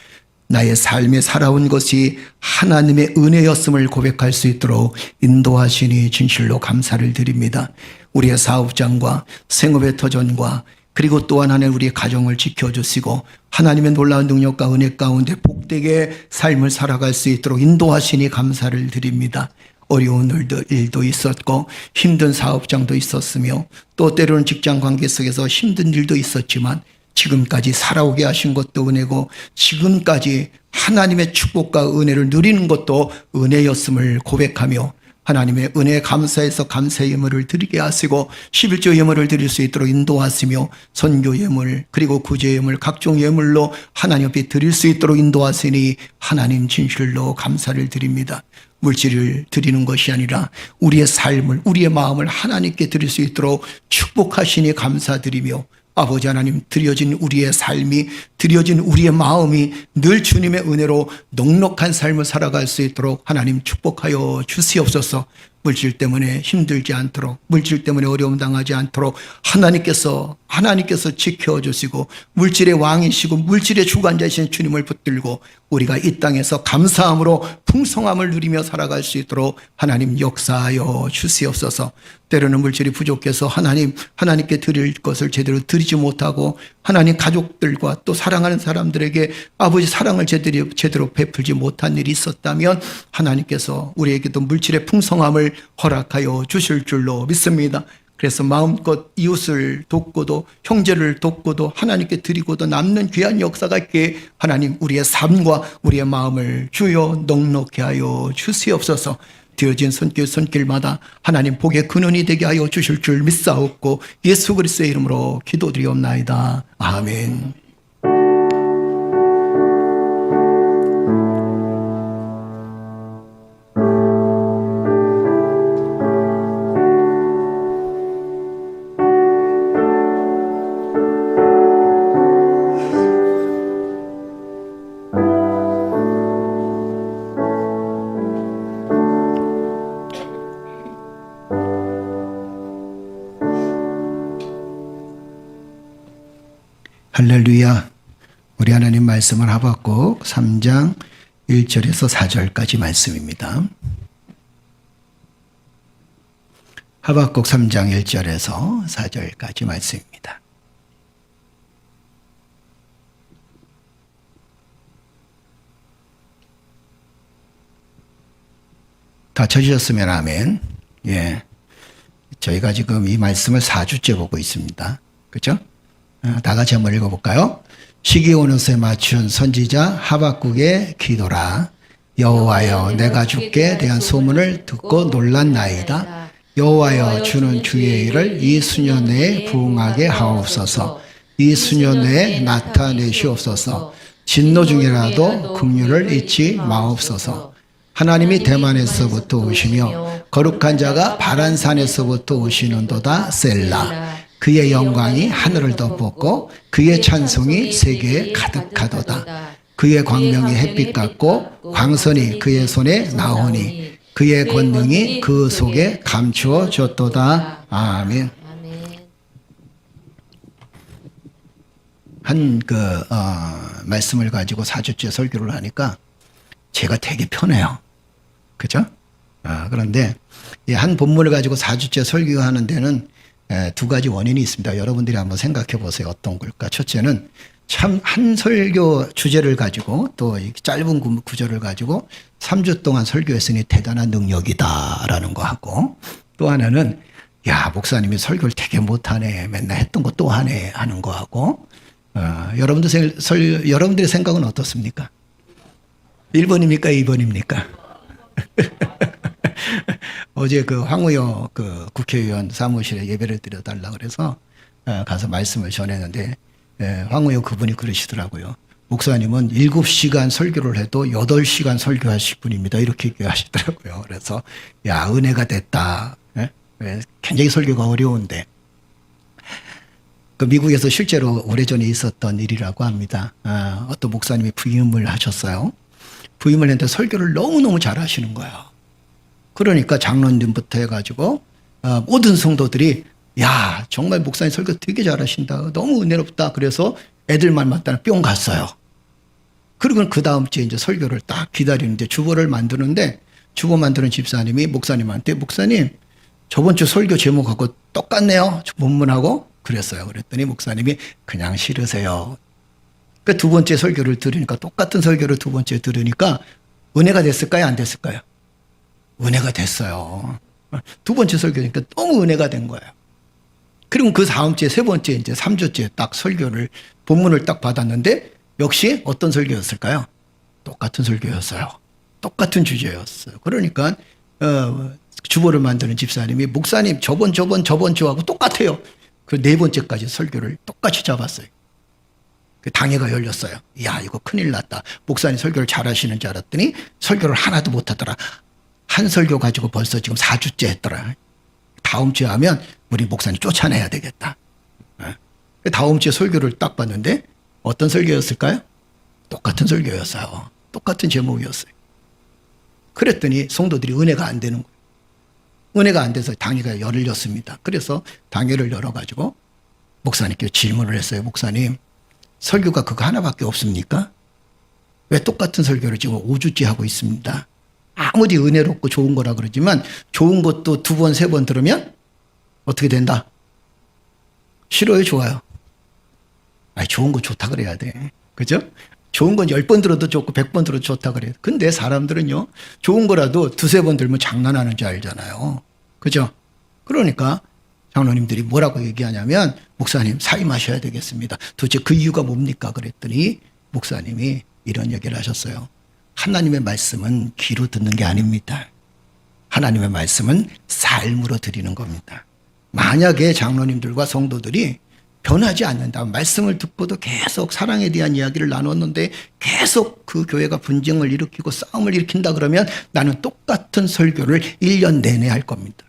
나의 삶에 살아온 것이 하나님의 은혜였음을 고백할 수 있도록 인도하시니 진실로 감사를 드립니다. 우리의 사업장과 생업의 터전과 그리고 또한 하나님 우리의 가정을 지켜주시고 하나님의 놀라운 능력과 은혜 가운데 복되게 삶을 살아갈 수 있도록 인도하시니 감사를 드립니다. 어려운 일도 있었고 힘든 사업장도 있었으며 또 때로는 직장 관계 속에서 힘든 일도 있었지만 지금까지 살아오게 하신 것도 은혜고 지금까지 하나님의 축복과 은혜를 누리는 것도 은혜였음을 고백하며 하나님의 은혜에 감사해서 감사의 예물을 드리게 하시고 11조 예물을 드릴 수 있도록 인도하시며 선교 예물 그리고 구제 예물 각종 예물로 하나님 앞에 드릴 수 있도록 인도하시니 하나님 진실로 감사를 드립니다. 물질을 드리는 것이 아니라 우리의 삶을 우리의 마음을 하나님께 드릴 수 있도록 축복하시니 감사드리며 아버지 하나님 드려진 우리의 삶이 드려진 우리의 마음이 늘 주님의 은혜로 넉넉한 삶을 살아갈 수 있도록 하나님 축복하여 주시옵소서. 물질 때문에 힘들지 않도록, 물질 때문에 어려움 당하지 않도록 하나님께서 지켜주시고 물질의 왕이시고 물질의 주관자이신 주님을 붙들고 우리가 이 땅에서 감사함으로 풍성함을 누리며 살아갈 수 있도록 하나님 역사하여 주시옵소서. 때로는 물질이 부족해서 하나님께 드릴 것을 제대로 드리지 못하고 하나님 가족들과 또 사랑하는 사람들에게 아버지 사랑을 제대로 베풀지 못한 일이 있었다면 하나님께서 우리에게도 물질의 풍성함을 허락하여 주실 줄로 믿습니다. 그래서 마음껏 이웃을 돕고도 형제를 돕고도 하나님께 드리고도 남는 귀한 역사가 있게 하나님 우리의 삶과 우리의 마음을 주여 넉넉히 하여 주시옵소서. 되어진 손길마다 하나님 복의 근원이 되게 하여 주실 줄 믿사옵고 예수 그리스도의 이름으로 기도드리옵나이다. 아멘. 할렐루야. 우리 하나님 말씀은 하박국 3장 1절에서 4절까지 말씀입니다. 하박국 3장 1절에서 4절까지 말씀입니다. 다 쳐주셨으면 아멘. 예. 저희가 지금 이 말씀을 4주째 보고 있습니다. 그렇죠? 다 같이 한번 읽어볼까요? 시기 오는 새 맞춘 선지자 하박국의 기도라. 여호와여 내가 주께 대한 소문을 듣고 놀랐나이다. 여호와여 주는 주의 일을 이 수년 내에 부응하게 하옵소서. 이 수년 내에 나타내시옵소서. 진노 중이라도 긍휼을 잊지 마옵소서. 하나님이 대만에서부터 오시며 거룩한 자가 바란산에서부터 오시는도다. 셀라. 그의 영광이 하늘을 덮었고 그의 찬송이 세계에 가득하도다. 그의 광명이 햇빛 같고 광선이 그의 손에 나오니 그의 권능이 그 속에 감추어졌도다. 아멘. 말씀을 가지고 4주째 설교를 하니까 제가 되게 편해요. 그죠? 그런데 이 한 본문을 가지고 4주째 설교하는 데는 두 가지 원인이 있습니다. 여러분들이 한번 생각해 보세요. 어떤 걸까? 첫째는 참 한 설교 주제를 가지고 또 짧은 구절을 가지고 3주 동안 설교했으니 대단한 능력이다라는 거 하고 또 하나는 야 목사님이 설교를 되게 못하네. 맨날 했던 거 또 하네 하는 거 하고 여러분들의 생각은 어떻습니까? 1번입니까? 2번입니까? 어제 황우여 국회의원 사무실에 예배를 드려달라 그래서 가서 말씀을 전했는데 황우여 그분이 그러시더라고요. 목사님은 7시간 설교를 해도 8시간 설교하실 분입니다. 이렇게 얘기하시더라고요. 그래서 야 은혜가 됐다. 굉장히 설교가 어려운데 미국에서 실제로 오래전에 있었던 일이라고 합니다. 어떤 목사님이 부임을 하셨어요. 부임을 했는데 설교를 너무너무 잘하시는 거예요. 그러니까 장로님부터 해가지고 모든 성도들이 야 정말 목사님 설교 되게 잘하신다. 너무 은혜롭다. 그래서 애들 말 맞다가 뿅 갔어요. 그리고 그 다음 주에 이제 설교를 딱 기다리는데 주보를 만드는데 주보 만드는 집사님이 목사님한테 목사님 저번 주 설교 제목하고 똑같네요. 본문하고 그랬어요. 그랬더니 목사님이 그냥 싫으세요. 그 두 번째 설교를 들으니까 똑같은 설교를 두 번째 들으니까 은혜가 됐을까요? 안 됐을까요? 은혜가 됐어요. 두 번째 설교니까 너무 은혜가 된 거예요. 그리고 그 다음 주에 세 번째 이제 3주째 딱 설교를 본문을 딱 받았는데 역시 어떤 설교였을까요? 똑같은 설교였어요. 똑같은 주제였어요. 그러니까 주보를 만드는 집사님이 목사님 저번 주하고 똑같아요. 그 네 번째까지 설교를 똑같이 잡았어요. 그 당회가 열렸어요. 야 이거 큰일 났다. 목사님 설교를 잘하시는 줄 알았더니 설교를 하나도 못하더라. 한 설교 가지고 벌써 지금 4주째 했더라. 다음 주에 하면 우리 목사님 쫓아내야 되겠다. 다음 주에 설교를 딱 봤는데 어떤 설교였을까요? 똑같은 설교였어요. 똑같은 제목이었어요. 그랬더니 성도들이 은혜가 안 되는 거예요. 은혜가 안 돼서 당회가 열렸습니다. 그래서 당회를 열어가지고 목사님께 질문을 했어요. 목사님, 설교가 그거 하나밖에 없습니까? 왜 똑같은 설교를 지금 5주째 하고 있습니다. 아무리 은혜롭고 좋은 거라 그러지만 좋은 것도 2번, 3번 들으면 어떻게 된다? 싫어요, 좋아요? 아니, 좋은 거 좋다 그래야 돼. 그죠? 좋은 건 10번 들어도 좋고 100번 들어도 좋다 그래요. 근데 사람들은요, 좋은 거라도 2-3번 들으면 장난하는 줄 알잖아요. 그죠? 그러니까 장로님들이 뭐라고 얘기하냐면, 목사님 사임하셔야 되겠습니다. 도대체 그 이유가 뭡니까? 그랬더니 목사님이 이런 얘기를 하셨어요. 하나님의 말씀은 귀로 듣는 게 아닙니다. 하나님의 말씀은 삶으로 드리는 겁니다. 만약에 장로님들과 성도들이 변하지 않는다, 말씀을 듣고도 계속 사랑에 대한 이야기를 나눴는데 계속 그 교회가 분쟁을 일으키고 싸움을 일으킨다 그러면 나는 똑같은 설교를 1년 내내 할 겁니다.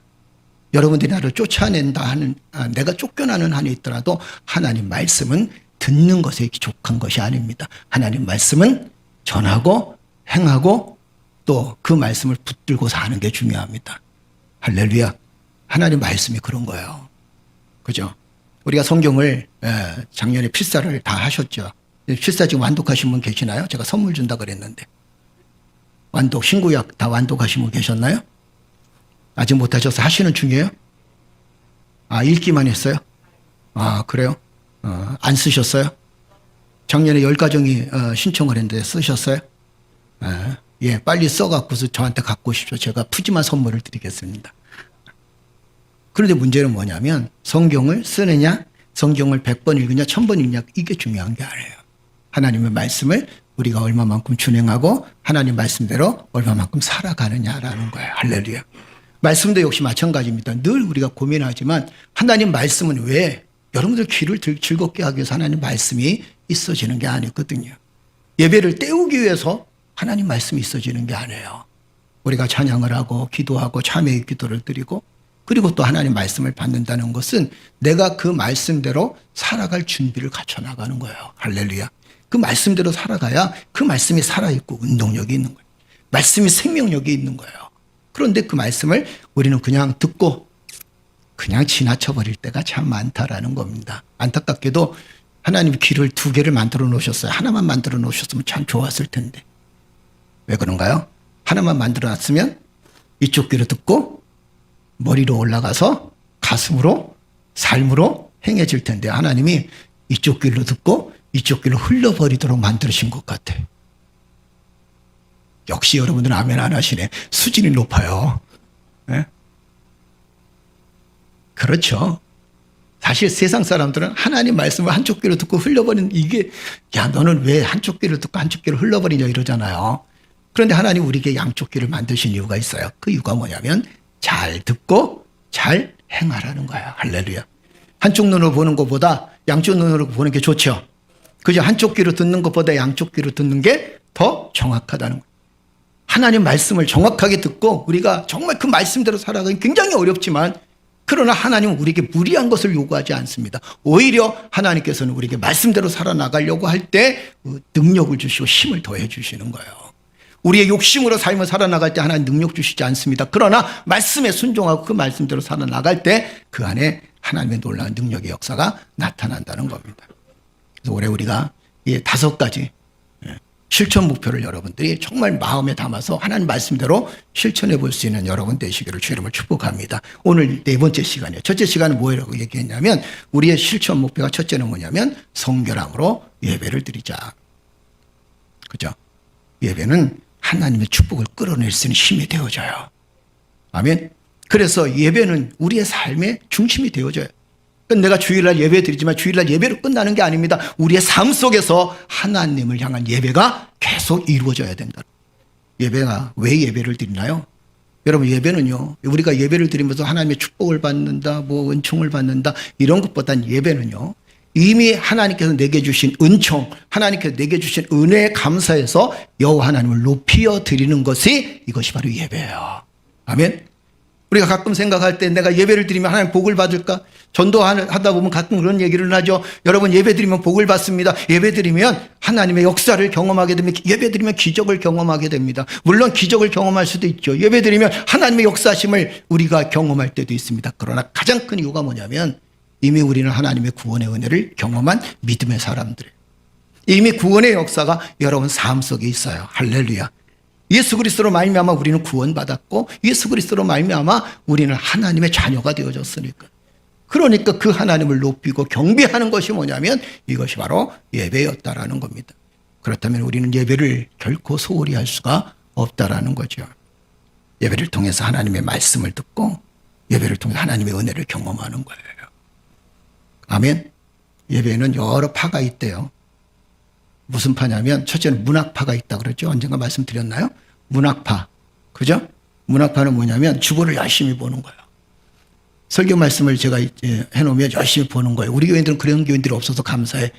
여러분들이 나를 쫓아낸다 하는, 내가 쫓겨나는 한이 있더라도 하나님 말씀은 듣는 것에 족한 것이 아닙니다. 하나님 말씀은 전하고 행하고 또 그 말씀을 붙들고 사는 게 중요합니다. 할렐루야. 하나님 말씀이 그런 거예요. 그죠? 우리가 성경을 작년에 필사를 다 하셨죠. 필사 지금 완독하신 분 계시나요? 제가 선물 준다 그랬는데. 완독, 신구약 다 완독하신 분 계셨나요? 아직 못하셔서 하시는 중이에요? 아, 읽기만 했어요? 아, 그래요? 안 쓰셨어요? 작년에 10가정이 신청을 했는데 쓰셨어요? 예, 빨리 써갖고서 저한테 갖고 오십시오. 제가 푸짐한 선물을 드리겠습니다. 그런데 문제는 뭐냐면 성경을 쓰느냐, 성경을 100번 읽느냐, 1000번 읽느냐, 이게 중요한 게 아니에요. 하나님의 말씀을 우리가 얼마만큼 준행하고 하나님 말씀대로 얼마만큼 살아가느냐라는 거예요. 할렐루야. 말씀도 역시 마찬가지입니다. 늘 우리가 고민하지만 하나님 말씀은 왜 여러분들 귀를 즐겁게 하기 위해서 하나님 말씀이 있어지는 게 아니거든요. 예배를 때우기 위해서 하나님 말씀이 있어지는 게 아니에요. 우리가 찬양을 하고 기도하고 참회의 기도를 드리고 그리고 또 하나님 말씀을 받는다는 것은 내가 그 말씀대로 살아갈 준비를 갖춰 나가는 거예요. 할렐루야. 그 말씀대로 살아가야 그 말씀이 살아있고 운동력이 있는 거예요. 말씀이 생명력이 있는 거예요. 그런데 그 말씀을 우리는 그냥 듣고 그냥 지나쳐버릴 때가 참 많다라는 겁니다. 안타깝게도 하나님 귀를 2개를 만들어 놓으셨어요. 하나만 만들어 놓으셨으면 참 좋았을 텐데. 왜 그런가요? 하나만 만들어 놨으면 이쪽 귀로 듣고 머리로 올라가서 가슴으로, 삶으로 행해질 텐데 하나님이 이쪽 귀로 듣고 이쪽 귀로 흘러버리도록 만드신 것 같아. 역시 여러분들은 아멘 안 하시네. 수준이 높아요. 네? 그렇죠. 사실 세상 사람들은 하나님 말씀을 한쪽 귀로 듣고 흘려버리는 이게, 야, 너는 왜 한쪽 귀로 듣고 한쪽 귀로 흘러버리냐 이러잖아요. 그런데 하나님 우리에게 양쪽 귀를 만드신 이유가 있어요. 그 이유가 뭐냐면 잘 듣고 잘 행하라는 거예요. 할렐루야. 한쪽 눈으로 보는 것보다 양쪽 눈으로 보는 게 좋죠. 그죠? 한쪽 귀로 듣는 것보다 양쪽 귀로 듣는 게 더 정확하다는 거예요. 하나님 말씀을 정확하게 듣고 우리가 정말 그 말씀대로 살아가기 굉장히 어렵지만 그러나 하나님은 우리에게 무리한 것을 요구하지 않습니다. 오히려 하나님께서는 우리에게 말씀대로 살아나가려고 할 때 능력을 주시고 힘을 더해 주시는 거예요. 우리의 욕심으로 삶을 살아나갈 때 하나님 능력 주시지 않습니다. 그러나 말씀에 순종하고 그 말씀대로 살아나갈 때 그 안에 하나님의 놀라운 능력의 역사가 나타난다는 겁니다. 그래서 올해 우리가 이 5가지 실천 목표를 여러분들이 정말 마음에 담아서 하나님 말씀대로 실천해 볼 수 있는 여러분 되시기를 주의 이름으로 축복합니다. 오늘 4번째 시간이에요. 첫째 시간은 뭐라고 얘기했냐면 우리의 실천 목표가 첫째는 뭐냐면 성결함으로 예배를 드리자. 그죠? 예배는 하나님의 축복을 끌어낼 수 있는 힘이 되어져요. 아멘. 그래서 예배는 우리의 삶의 중심이 되어져요. 내가 주일날 예배 드리지만 주일날 예배로 끝나는 게 아닙니다. 우리의 삶 속에서 하나님을 향한 예배가 계속 이루어져야 된다. 예배가 왜 예배를 드리나요? 여러분, 예배는요, 우리가 예배를 드리면서 하나님의 축복을 받는다, 뭐 은총을 받는다, 이런 것보단 예배는요, 이미 하나님께서 내게 주신 은총, 하나님께서 내게 주신 은혜에 감사해서 여호와 하나님을 높여 드리는 것이 이것이 바로 예배예요. 아멘. 우리가 가끔 생각할 때 내가 예배를 드리면 하나님 복을 받을까? 전도하다 보면 가끔 그런 얘기를 하죠. 여러분 예배 드리면 복을 받습니다. 예배 드리면 하나님의 역사를 경험하게 됩니다. 예배 드리면 기적을 경험하게 됩니다. 물론 기적을 경험할 수도 있죠. 예배 드리면 하나님의 역사심을 우리가 경험할 때도 있습니다. 그러나 가장 큰 이유가 뭐냐면 이미 우리는 하나님의 구원의 은혜를 경험한 믿음의 사람들. 이미 구원의 역사가 여러분 삶 속에 있어요. 할렐루야. 예수 그리스도로 말미암아 우리는 구원받았고 예수 그리스도로 말미암아 우리는 하나님의 자녀가 되어졌으니까. 그러니까 그 하나님을 높이고 경배하는 것이 뭐냐면 이것이 바로 예배였다라는 겁니다. 그렇다면 우리는 예배를 결코 소홀히 할 수가 없다라는 거죠. 예배를 통해서 하나님의 말씀을 듣고 예배를 통해서 하나님의 은혜를 경험하는 거예요. 아멘. 예배에는 여러 파가 있대요. 무슨 파냐면 첫째는 문학파가 있다 그랬죠. 언젠가 말씀드렸나요? 문학파. 그죠? 문학파는 뭐냐면 주보를 열심히 보는 거예요. 설교 말씀을 제가 해놓으면 열심히 보는 거예요. 우리 교인들은 그런 교인들이 없어서 감사해.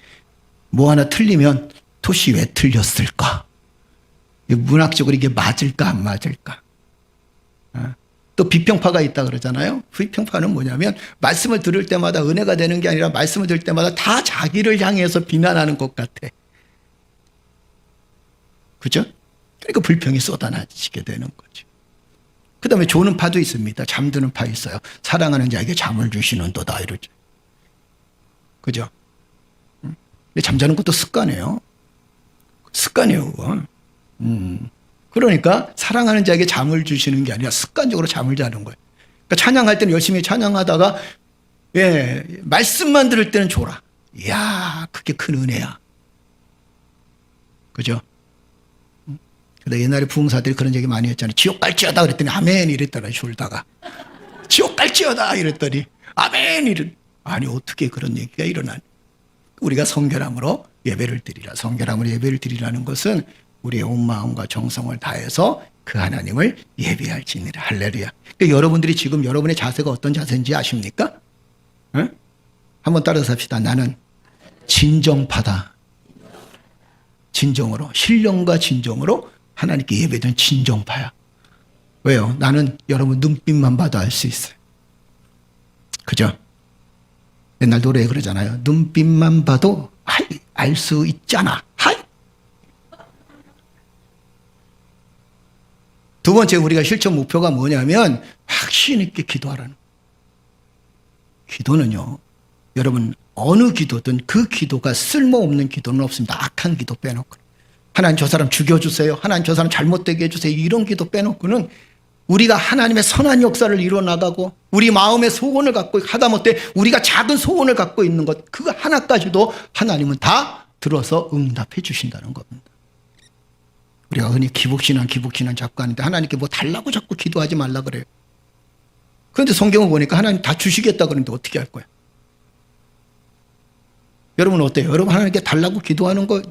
뭐 하나 틀리면 토시 왜 틀렸을까? 문학적으로 이게 맞을까 안 맞을까? 또 비평파가 있다 그러잖아요. 비평파는 뭐냐면 말씀을 들을 때마다 은혜가 되는 게 아니라 말씀을 들을 때마다 다 자기를 향해서 비난하는 것 같아. 그죠? 그러니까 불평이 쏟아나지게 되는 거죠. 그 다음에 조는 파도 있습니다. 잠드는 파 있어요. 사랑하는 자에게 잠을 주시는 도다 이러죠. 그죠? 근데 잠자는 것도 습관이에요. 습관이에요, 그건. 그러니까 사랑하는 자에게 잠을 주시는 게 아니라 습관적으로 잠을 자는 거예요. 그러니까 찬양할 때는 열심히 찬양하다가 말씀만 들을 때는 졸아. 이야, 그게 큰 은혜야. 그죠? 근데 옛날에 부흥사들이 그런 얘기 많이 했잖아요. 지옥 갈지어다 그랬더니 아멘 이랬더라 졸다가. 지옥 갈지어다 이랬더니 아멘 이랬. 아니 어떻게 그런 얘기가 일어나니? 우리가 성결함으로 예배를 드리라. 성결함으로 예배를 드리라는 것은 우리의 온 마음과 정성을 다해서 그 하나님을 예배할지니라. 할렐루야. 그러니까 여러분들이 지금 여러분의 자세가 어떤 자세인지 아십니까? 응? 한번 따라서 합시다. 나는 진정파다. 진정으로, 신령과 진정으로 하나님께 예배드리는 진정파야. 왜요? 나는 여러분 눈빛만 봐도 알 수 있어요. 그죠? 옛날 노래에 그러잖아요. 눈빛만 봐도 알 수 있잖아. 하이. 두 번째 우리가 실천 목표가 뭐냐면 확신 있게 기도하라는. 기도는요. 여러분 어느 기도든 그 기도가 쓸모없는 기도는 없습니다. 악한 기도 빼놓고. 하나님 저 사람 죽여주세요. 하나님 저 사람 잘못되게 해주세요. 이런 기도 빼놓고는 우리가 하나님의 선한 역사를 이뤄나가고 우리 마음의 소원을 갖고 하다못해 우리가 작은 소원을 갖고 있는 것 그거 하나까지도 하나님은 다 들어서 응답해 주신다는 겁니다. 우리가 흔히 기복신앙 자꾸 하는데 하나님께 뭐 달라고 자꾸 기도하지 말라 그래요. 그런데 성경을 보니까 하나님 다 주시겠다 그러는데 어떻게 할 거야? 여러분 어때요? 여러분 하나님께 달라고 기도하는 거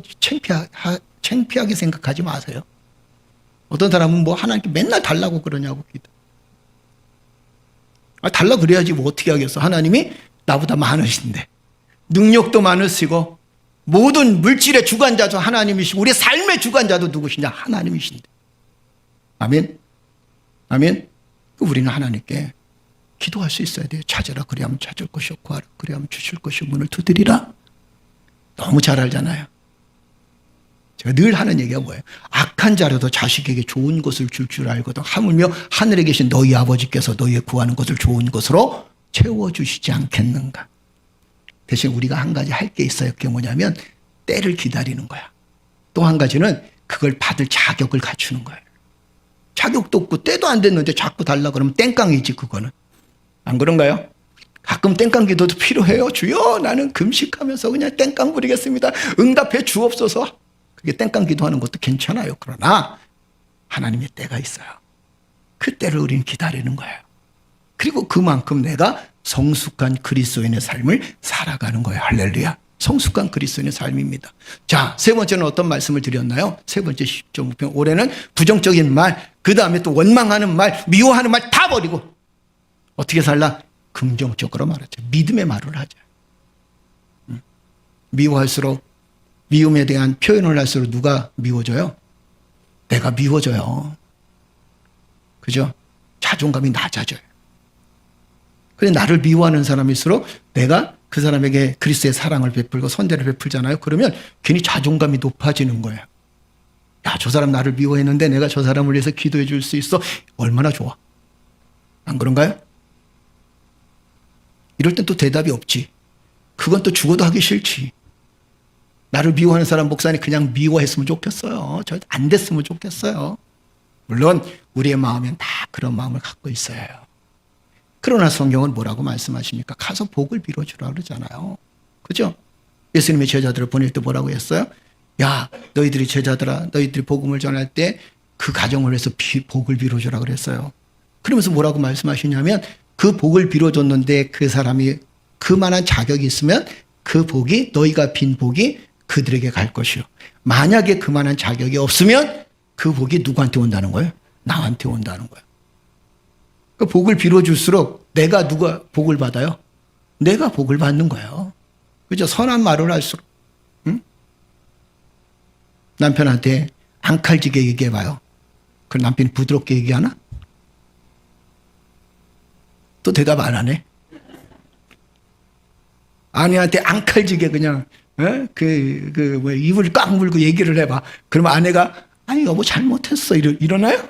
창피하게 생각하지 마세요. 어떤 사람은 뭐 하나님께 맨날 달라고 그러냐고 기도. 달라 그래야지 뭐 어떻게 하겠어. 하나님이 나보다 많으신데 능력도 많으시고 모든 물질의 주관자도 하나님이시고 우리의 삶의 주관자도 누구시냐? 하나님이신데. 아멘. 아멘. 우리는 하나님께 기도할 수 있어야 돼요. 찾으라 그리하면 찾을 것이요 구하라 그리하면 주실 것이요 문을 두드리라. 너무 잘 알잖아요. 제가 늘 하는 얘기가 뭐예요? 악한 자라도 자식에게 좋은 것을 줄 알거든. 하물며 하늘에 계신 너희 아버지께서 너희의 구하는 것을 좋은 것으로 채워주시지 않겠는가. 대신 우리가 한 가지 할 게 있어요. 그게 뭐냐면 때를 기다리는 거야. 또 한 가지는 그걸 받을 자격을 갖추는 거예요. 자격도 없고 때도 안 됐는데 자꾸 달라 그러면 땡깡이지 그거는. 안 그런가요? 가끔 땡깡 기도도 필요해요. 주여 나는 금식하면서 그냥 땡깡 부리겠습니다. 응답해 주옵소서. 그게 땡깡 기도하는 것도 괜찮아요. 그러나 하나님의 때가 있어요. 그 때를 우리는 기다리는 거예요. 그리고 그만큼 내가 성숙한 그리스도인의 삶을 살아가는 거예요. 할렐루야. 성숙한 그리스도인의 삶입니다. 자, 세 번째는 어떤 말씀을 드렸나요? 세 번째 10조 목표. 올해는 부정적인 말, 그 다음에 또 원망하는 말, 미워하는 말 다 버리고 어떻게 살라? 긍정적으로 말하자. 믿음의 말을 하자. 미워할수록 미움에 대한 표현을 할수록 누가 미워져요? 내가 미워져요. 그죠? 자존감이 낮아져요. 그런데 나를 미워하는 사람일수록 내가 그 사람에게 그리스도의 사랑을 베풀고 선대를 베풀잖아요. 그러면 괜히 자존감이 높아지는 거예요. 야, 저 사람 나를 미워했는데 내가 저 사람을 위해서 기도해 줄 수 있어. 얼마나 좋아. 안 그런가요? 이럴 땐 또 대답이 없지. 그건 또 죽어도 하기 싫지. 나를 미워하는 사람 목사님 그냥 미워했으면 좋겠어요. 저 안 됐으면 좋겠어요. 물론 우리의 마음엔 다 그런 마음을 갖고 있어요. 그러나 성경은 뭐라고 말씀하십니까? 가서 복을 빌어주라 그러잖아요. 그죠? 예수님의 제자들을 보낼 때 뭐라고 했어요? 야, 너희들이 제자들아, 너희들이 복음을 전할 때 그 가정을 위해서 복을 빌어주라 그랬어요. 그러면서 뭐라고 말씀하시냐면 그 복을 빌어줬는데 그 사람이 그만한 자격이 있으면 그 복이, 너희가 빈 복이 그들에게 갈 것이요. 만약에 그만한 자격이 없으면 그 복이 누구한테 온다는 거예요? 나한테 온다는 거예요. 그 복을 빌어줄수록 내가 누가 복을 받아요? 내가 복을 받는 거예요. 그죠? 선한 말을 할수록. 응? 남편한테 앙칼지게 얘기해봐요. 그럼 남편이 부드럽게 얘기하나? 또 대답 안 하네. 아내한테 앙칼지게 그냥 뭐 입을 꽉 물고 얘기를 해봐. 그러면 아내가 아니 여보 잘못했어 이러나요?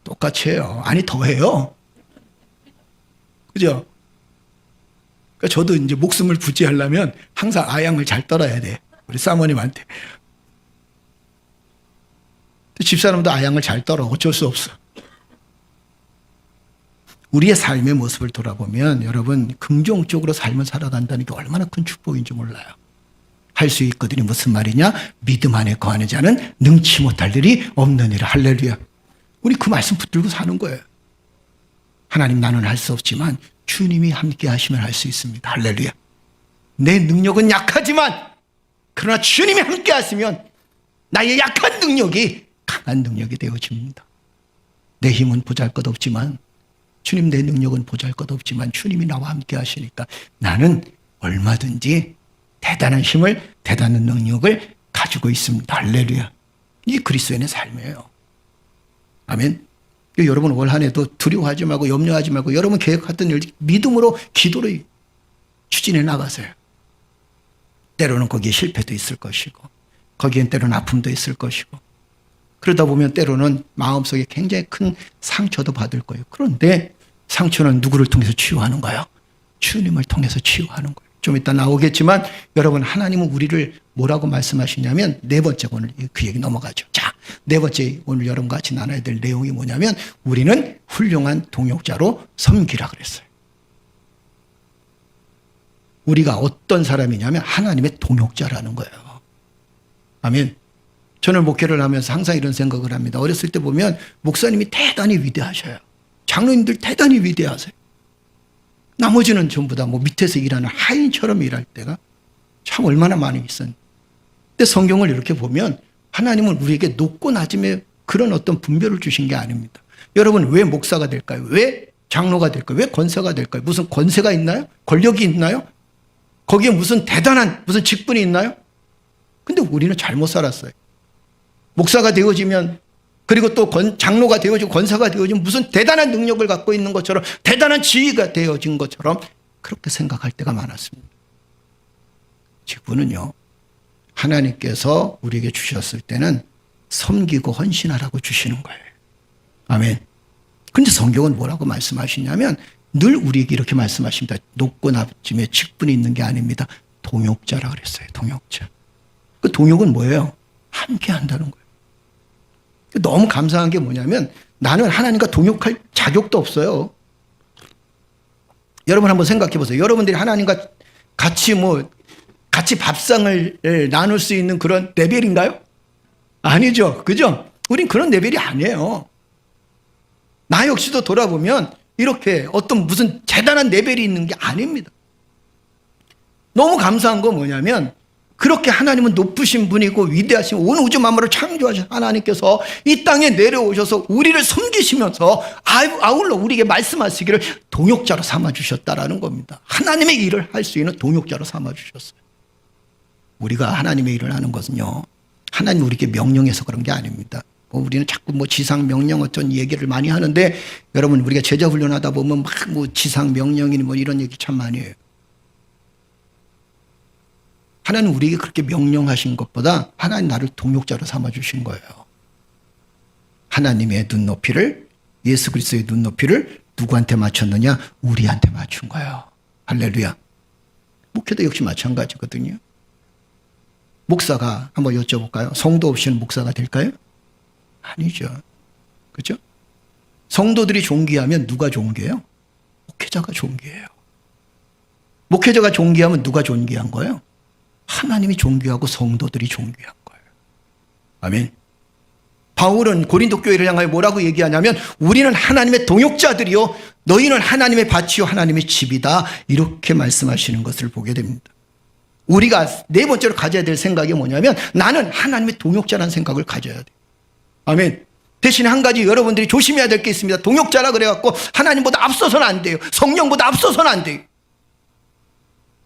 똑같이 해요. 아니 더 해요. 그죠? 그러니까 저도 이제 목숨을 부지하려면 항상 아양을 잘 떨어야 돼. 우리 사모님한테. 집사람도 아양을 잘 떨어. 어쩔 수 없어. 우리의 삶의 모습을 돌아보면 여러분 긍정적으로 삶을 살아간다는 게 얼마나 큰 축복인지 몰라요. 할 수 있거든요. 무슨 말이냐? 믿음 안에 거하는 자는 능치 못할 일이 없느니라. 할렐루야. 우리 그 말씀 붙들고 사는 거예요. 하나님 나는 할 수 없지만 주님이 함께 하시면 할 수 있습니다. 할렐루야. 내 능력은 약하지만 그러나 주님이 함께 하시면 나의 약한 능력이 강한 능력이 되어집니다. 내 힘은 보잘것없지만 주님 내 능력은 보잘것없지만 주님이 나와 함께 하시니까 나는 얼마든지 대단한 힘을 대단한 능력을 가지고 있습니다. 할렐루야. 이게 그리스도인의 삶이에요. 아멘. 여러분 올 한 해도 두려워하지 말고 염려하지 말고 여러분 계획했던 일 믿음으로 기도로 추진해 나가세요. 때로는 거기에 실패도 있을 것이고 거기엔 때로는 아픔도 있을 것이고 그러다 보면 때로는 마음속에 굉장히 큰 상처도 받을 거예요. 그런데 상처는 누구를 통해서 치유하는 거예요? 주님을 통해서 치유하는 거예요. 좀 이따 나오겠지만 여러분 하나님은 우리를 뭐라고 말씀하시냐면 네 번째 오늘 그 얘기 넘어가죠. 자, 네 번째 오늘 여러분과 같이 나눠야 될 내용이 뭐냐면 우리는 훌륭한 동역자로 섬기라 그랬어요. 우리가 어떤 사람이냐면 하나님의 동역자라는 거예요. 아멘. 저는 목회를 하면서 항상 이런 생각을 합니다. 어렸을 때 보면 목사님이 대단히 위대하셔요. 장로님들 대단히 위대하세요. 나머지는 전부 다 뭐 밑에서 일하는 하인처럼 일할 때가 참 얼마나 많이 있었는데 성경을 이렇게 보면 하나님은 우리에게 높고 낮음의 그런 어떤 분별을 주신 게 아닙니다. 여러분 왜 목사가 될까요? 왜 장로가 될까요? 왜 권사가 될까요? 무슨 권세가 있나요? 권력이 있나요? 거기에 무슨 대단한 무슨 직분이 있나요? 근데 우리는 잘못 살았어요. 목사가 되어지면 그리고 또 장로가 되어지고 권사가 되어지면 무슨 대단한 능력을 갖고 있는 것처럼 대단한 지위가 되어진 것처럼 그렇게 생각할 때가 많았습니다. 직분은요. 하나님께서 우리에게 주셨을 때는 섬기고 헌신하라고 주시는 거예요. 아멘. 그런데 성경은 뭐라고 말씀하시냐면 늘 우리에게 이렇게 말씀하십니다. 높고 낮음에 직분이 있는 게 아닙니다. 동역자라 그랬어요. 동역자. 그 동역은 뭐예요? 함께 한다는 거예요. 너무 감사한 게 뭐냐면 나는 하나님과 동역할 자격도 없어요. 여러분 한번 생각해 보세요. 여러분들이 하나님과 같이 밥상을 나눌 수 있는 그런 레벨인가요? 아니죠. 그죠? 우린 그런 레벨이 아니에요. 나 역시도 돌아보면 이렇게 어떤 무슨 대단한 레벨이 있는 게 아닙니다. 너무 감사한 건 뭐냐면 그렇게 하나님은 높으신 분이고 위대하신 온 우주 만물을 창조하신 하나님께서 이 땅에 내려오셔서 우리를 섬기시면서 아울러 우리에게 말씀하시기를 동역자로 삼아주셨다라는 겁니다. 하나님의 일을 할 수 있는 동역자로 삼아주셨어요. 우리가 하나님의 일을 하는 것은요. 하나님 우리에게 명령해서 그런 게 아닙니다. 우리는 자꾸 뭐 지상 명령 어떤 얘기를 많이 하는데 여러분 우리가 제자 훈련하다 보면 막 뭐 지상 명령이니 뭐 이런 얘기 참 많이 해요. 하나님 우리에게 그렇게 명령하신 것보다 하나님 나를 동역자로 삼아 주신 거예요. 하나님의 눈높이를 예수 그리스도의 눈높이를 누구한테 맞췄느냐? 우리한테 맞춘 거예요. 할렐루야. 목회도 역시 마찬가지거든요. 목사가 한번 여쭤볼까요? 성도 없이는 목사가 될까요? 아니죠. 그렇죠? 성도들이 존귀하면 누가 존귀해요? 목회자가 존귀해요. 목회자가 존귀하면 누가 존귀한 거예요? 하나님이 존귀하고 성도들이 존귀한 거예요. 아멘. 바울은 고린도 교회를 향하여 뭐라고 얘기하냐면 우리는 하나님의 동역자들이요 너희는 하나님의 밭이요 하나님의 집이다 이렇게 말씀하시는 것을 보게 됩니다. 우리가 네 번째로 가져야 될 생각이 뭐냐면 나는 하나님의 동역자라는 생각을 가져야 돼요. 아멘. 대신에 한 가지 여러분들이 조심해야 될 게 있습니다. 동역자라 그래갖고 하나님보다 앞서서는 안 돼요. 성령보다 앞서서는 안 돼요.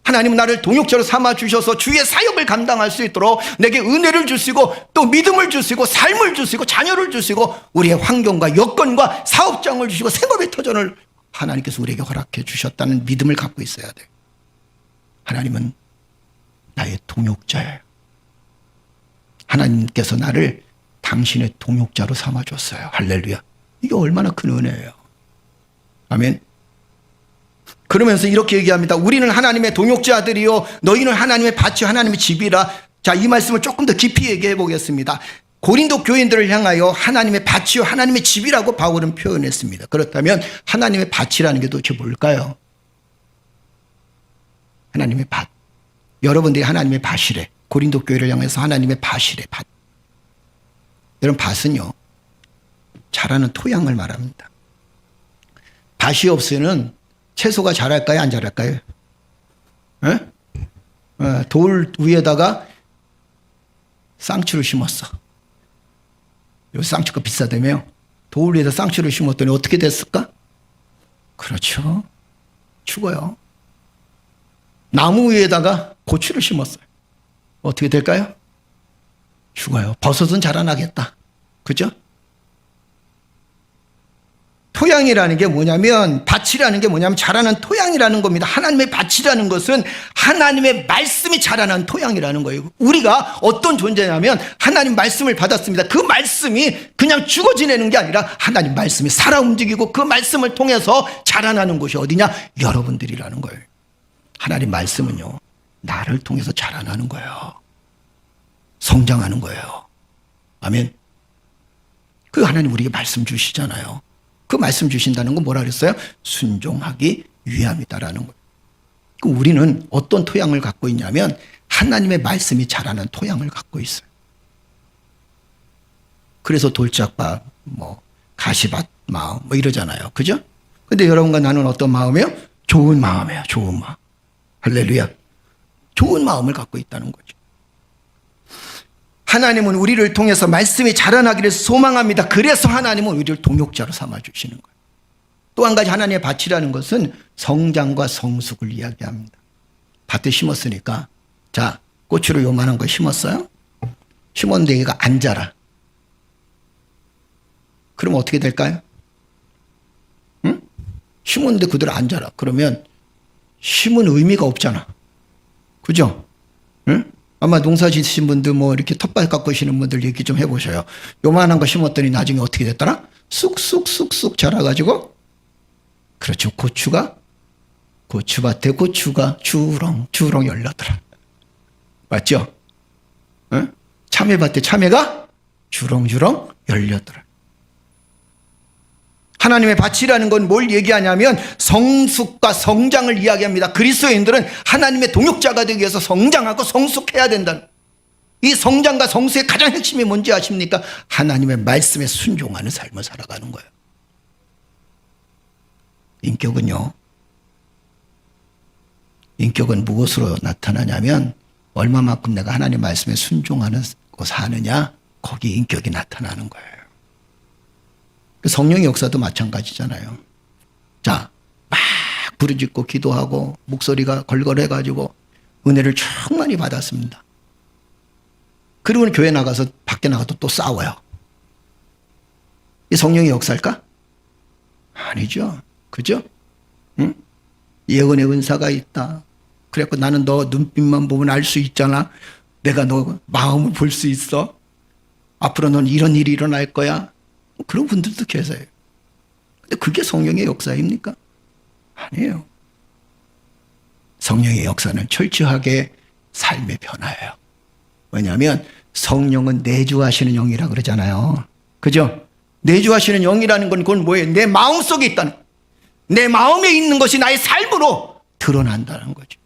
하나님은 나를 동역자로 삼아주셔서 주의 사역을 감당할 수 있도록 내게 은혜를 주시고 또 믿음을 주시고 삶을 주시고 자녀를 주시고 우리의 환경과 여건과 사업장을 주시고 생업의 터전을 하나님께서 우리에게 허락해 주셨다는 믿음을 갖고 있어야 돼요. 하나님은 나의 동역자예요. 하나님께서 나를 당신의 동역자로 삼아줬어요. 할렐루야. 이게 얼마나 큰 은혜예요. 아멘. 그러면서 이렇게 얘기합니다. 우리는 하나님의 동역자들이요 너희는 하나님의 밭이 하나님의 집이라. 자, 이 말씀을 조금 더 깊이 얘기해 보겠습니다. 고린도 교인들을 향하여 하나님의 밭이요 하나님의 집이라고 바울은 표현했습니다. 그렇다면 하나님의 밭이라는 게 도대체 뭘까요? 하나님의 밭. 여러분들이 하나님의 밭이래. 고린도 교회를 향해서 하나님의 밭이래. 밭. 여러분 밭은요 자라는 토양을 말합니다. 밭이 없으면 채소가 자랄까요? 안 자랄까요? 돌 위에다가 쌍추를 심었어. 요 쌍추가 비싸다며요. 돌 위에다 쌍추를 심었더니 어떻게 됐을까? 그렇죠. 죽어요. 나무 위에다가 고추를 심었어요. 어떻게 될까요? 죽어요. 버섯은 자라나겠다. 그죠? 토양이라는 게 뭐냐면 밭이라는 게 뭐냐면 자라는 토양이라는 겁니다. 하나님의 밭이라는 것은 하나님의 말씀이 자라는 토양이라는 거예요. 우리가 어떤 존재냐면 하나님 말씀을 받았습니다. 그 말씀이 그냥 죽어 지내는 게 아니라 하나님 말씀이 살아 움직이고 그 말씀을 통해서 자라나는 곳이 어디냐? 여러분들이라는 거예요. 하나님 말씀은요 나를 통해서 자라나는 거예요. 성장하는 거예요. 아멘. 그 하나님 우리에게 말씀 주시잖아요. 그 말씀 주신다는 건 뭐라 그랬어요? 순종하기 위함이다라는 거예요. 우리는 어떤 토양을 갖고 있냐면 하나님의 말씀이 자라는 토양을 갖고 있어요. 그래서 돌짝밭, 뭐 가시밭 마음 뭐 이러잖아요. 그죠? 근데 여러분과 나는 어떤 마음이에요? 좋은 마음이에요. 좋은 마음. 할렐루야. 좋은 마음을 갖고 있다는 거죠. 하나님은 우리를 통해서 말씀이 자라나기를 소망합니다. 그래서 하나님은 우리를 동역자로 삼아주시는 거예요. 또 한 가지 하나님의 밭이라는 것은 성장과 성숙을 이야기합니다. 밭에 심었으니까 자 고추를 요만한 거 심었어요. 심었는데 얘가 안 자라. 그럼 어떻게 될까요? 응? 심었는데 그대로 안 자라. 그러면 심은 의미가 없잖아. 그죠? 응? 아마 농사 지으신 분들 뭐 이렇게 텃밭 갖고 계시는 분들 얘기 좀 해보셔요. 요만한 거 심었더니 나중에 어떻게 됐더라? 쑥쑥쑥쑥 자라가지고 그렇죠. 고추밭에 고추가 주렁주렁 열렸더라. 맞죠? 응? 참외밭에 참외가 주렁주렁 열렸더라. 하나님의 밭이라는 건 뭘 얘기하냐면 성숙과 성장을 이야기합니다. 그리스도인들은 하나님의 동역자가 되기 위해서 성장하고 성숙해야 된다는. 이 성장과 성숙의 가장 핵심이 뭔지 아십니까? 하나님의 말씀에 순종하는 삶을 살아가는 거예요. 인격은 무엇으로 나타나냐면 얼마만큼 내가 하나님의 말씀에 순종하는 거 사느냐 거기 인격이 나타나는 거예요. 성령의 역사도 마찬가지잖아요. 자, 막 부르짖고 기도하고 목소리가 걸걸해가지고 은혜를 충만히 받았습니다. 그리고는 교회 나가서 밖에 나가도 또 싸워요. 이 성령의 역사일까? 아니죠. 그죠? 응? 예언의 은사가 있다. 그래갖고 나는 너 눈빛만 보면 알 수 있잖아. 내가 너 마음을 볼 수 있어. 앞으로 넌 이런 일이 일어날 거야. 그런 분들도 계세요. 근데 그게 성령의 역사입니까? 아니에요. 성령의 역사는 철저하게 삶의 변화예요. 왜냐하면 성령은 내주하시는 영이라 그러잖아요. 그죠? 내주하시는 영이라는 건 그건 뭐예요? 내 마음 속에 있다는, 내 마음에 있는 것이 나의 삶으로 드러난다는 거죠.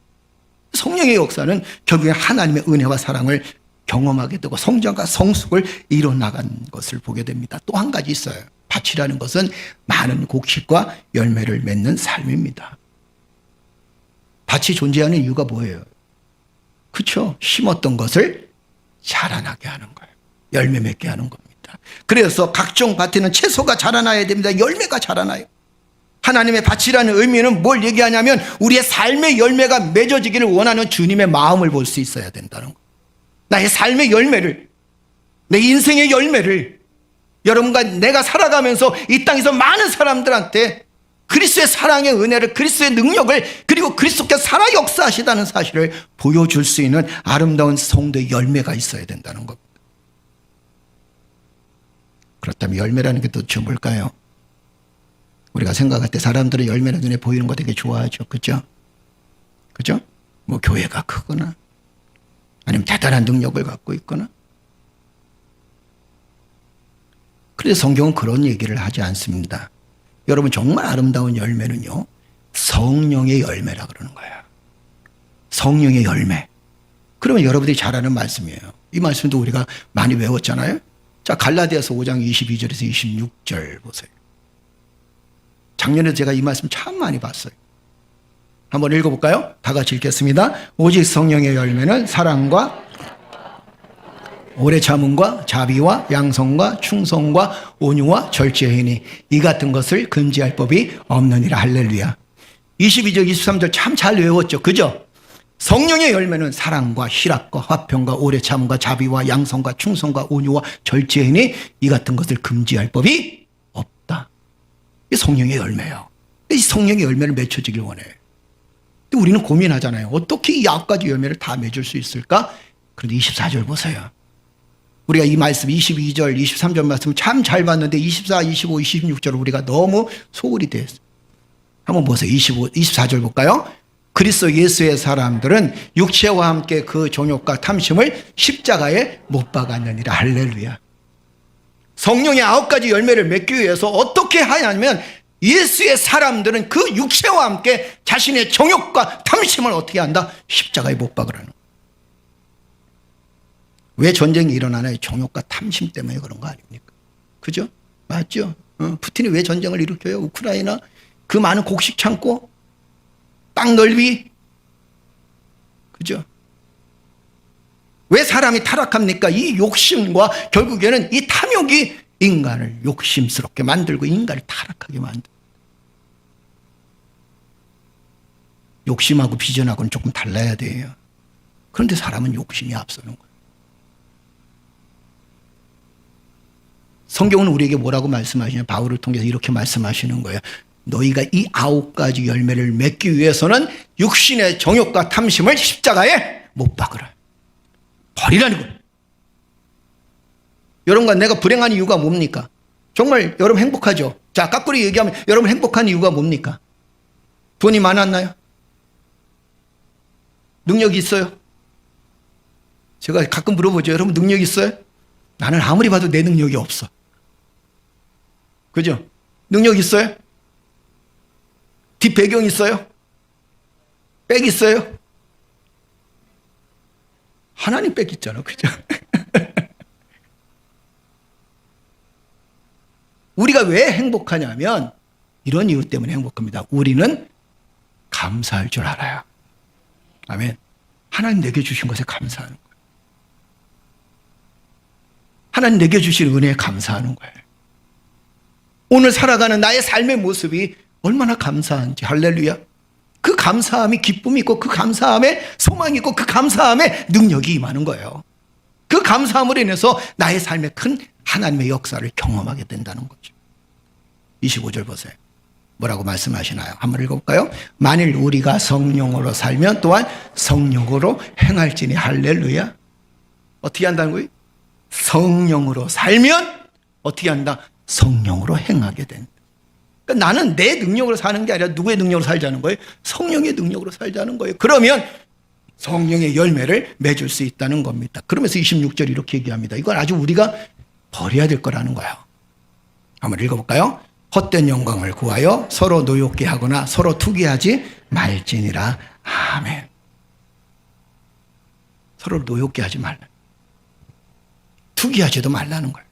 성령의 역사는 결국에 하나님의 은혜와 사랑을 경험하게 되고 성장과 성숙을 이뤄나간 것을 보게 됩니다. 또 한 가지 있어요. 밭이라는 것은 많은 곡식과 열매를 맺는 삶입니다. 밭이 존재하는 이유가 뭐예요? 그렇죠? 심었던 것을 자라나게 하는 거예요. 열매 맺게 하는 겁니다. 그래서 각종 밭에는 채소가 자라나야 됩니다. 열매가 자라나요. 하나님의 밭이라는 의미는 뭘 얘기하냐면 우리의 삶의 열매가 맺어지기를 원하는 주님의 마음을 볼 수 있어야 된다는 거예요. 나의 삶의 열매를, 내 인생의 열매를 여러분과 내가 살아가면서 이 땅에서 많은 사람들한테 그리스도의 사랑의 은혜를, 그리스도의 능력을, 그리고 그리스도께서 살아 역사하시다는 사실을 보여줄 수 있는 아름다운 성도의 열매가 있어야 된다는 겁니다. 그렇다면 열매라는 게 도대체 뭘까요? 우리가 생각할 때 사람들은 열매는 눈에 보이는 거 되게 좋아하죠. 그죠? 그죠? 뭐 교회가 크거나 아니면 대단한 능력을 갖고 있거나. 그래서 성경은 그런 얘기를 하지 않습니다. 여러분 정말 아름다운 열매는요, 성령의 열매라 그러는 거예요. 성령의 열매. 그러면 여러분들이 잘 아는 말씀이에요. 이 말씀도 우리가 많이 외웠잖아요. 자, 갈라디아서 5장 22절에서 26절 보세요. 작년에 제가 이 말씀 참 많이 봤어요. 한번 읽어볼까요? 다 같이 읽겠습니다. 오직 성령의 열매는 사랑과 오래 참음과 자비와 양성과 충성과 온유와 절제이니 이 같은 것을 금지할 법이 없느니라. 할렐루야. 22절 23절 참 잘 외웠죠. 그죠? 성령의 열매는 사랑과 희락과 화평과 오래 참음과 자비와 양성과 충성과 온유와 절제이니 이 같은 것을 금지할 법이 없다. 이 성령의 열매예요. 이 성령의 열매를 맺혀지길 원해요. 근데 우리는 고민하잖아요. 어떻게 이 9가지 열매를 다 맺을 수 있을까? 그런데 24절 보세요. 우리가 이 말씀 22절, 23절 말씀 참 잘 봤는데 24, 25, 26절을 우리가 너무 소홀히 대했어요. 한번 보세요. 24절 볼까요? 그리스도 예수의 사람들은 육체와 함께 그 정욕과 탐심을 십자가에 못 박았느니라. 할렐루야. 성령의 9가지 열매를 맺기 위해서 어떻게 하냐면 예수의 사람들은 그 육체와 함께 자신의 정욕과 탐심을 어떻게 한다? 십자가에 못 박으라는 거예요. 왜 전쟁이 일어나나요? 정욕과 탐심 때문에 그런 거 아닙니까? 그죠? 맞죠? 푸틴이 왜 전쟁을 일으켜요? 우크라이나 그 많은 곡식 창고, 땅 넓이, 그죠? 왜 사람이 타락합니까? 이 욕심과 결국에는 이 탐욕이 인간을 욕심스럽게 만들고 인간을 타락하게 만들고. 욕심하고 비전하고는 조금 달라야 돼요. 그런데 사람은 욕심이 앞서는 거예요. 성경은 우리에게 뭐라고 말씀하시냐? 바울을 통해서 이렇게 말씀하시는 거예요. 너희가 이 9가지 열매를 맺기 위해서는 육신의 정욕과 탐심을 십자가에 못 박으라. 버리라는 거예요. 여러분과 내가 불행한 이유가 뭡니까? 정말 여러분 행복하죠? 자, 까꾸리 얘기하면 여러분 행복한 이유가 뭡니까? 돈이 많았나요? 능력이 있어요? 제가 가끔 물어보죠. 여러분 능력 있어요? 나는 아무리 봐도 내 능력이 없어. 그죠? 능력 있어요? 뒷배경 있어요? 백 있어요? 하나님 백 있잖아. 그죠? 우리가 왜 행복하냐면 이런 이유 때문에 행복합니다. 우리는 감사할 줄 알아요. 아멘. 하나님 내게 주신 것에 감사하는 거예요. 하나님 내게 주신 은혜에 감사하는 거예요. 오늘 살아가는 나의 삶의 모습이 얼마나 감사한지. 할렐루야. 그 감사함이 기쁨이 있고 그 감사함에 소망이 있고 그 감사함에 능력이 임하는 거예요. 그 감사함으로 인해서 나의 삶에 큰 하나님의 역사를 경험하게 된다는 거죠. 25절 보세요. 뭐라고 말씀하시나요? 한번 읽어볼까요? 만일 우리가 성령으로 살면 또한 성령으로 행할지니. 할렐루야. 어떻게 한다는 거예요? 성령으로 살면 어떻게 한다? 성령으로 행하게 된다. 그러니까 나는 내 능력으로 사는 게 아니라 누구의 능력으로 살자는 거예요? 성령의 능력으로 살자는 거예요. 그러면 성령의 열매를 맺을 수 있다는 겁니다. 그러면서 26절 이렇게 얘기합니다. 이건 아주 우리가 버려야 될 거라는 거예요. 한번 읽어볼까요? 헛된 영광을 구하여 서로 노엽게 하거나 서로 투기하지 말지니라. 아멘. 서로 노엽게 하지 말라. 투기하지도 말라는 거예요.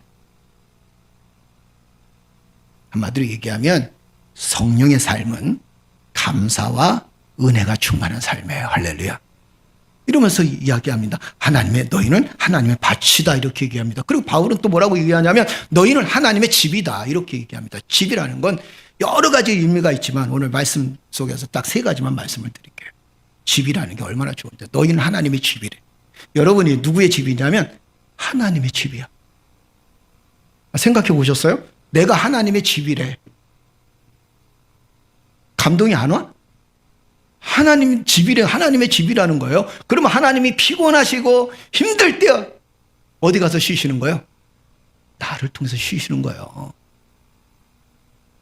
한마디로 얘기하면 성령의 삶은 감사와 은혜가 충만한 삶이에요. 할렐루야. 이러면서 이야기합니다. 너희는 하나님의 밭이다 이렇게 얘기합니다. 그리고 바울은 또 뭐라고 얘기하냐면 너희는 하나님의 집이다 이렇게 얘기합니다. 집이라는 건 여러 가지 의미가 있지만 오늘 말씀 속에서 딱 3가지만 말씀을 드릴게요. 집이라는 게 얼마나 좋은데 너희는 하나님의 집이래. 여러분이 누구의 집이냐면 하나님의 집이야. 생각해 보셨어요? 내가 하나님의 집이래. 감동이 안 와? 하나님 집이래. 하나님의 집이라는 거예요. 그러면 하나님이 피곤하시고 힘들 때 어디 가서 쉬시는 거예요? 나를 통해서 쉬시는 거예요.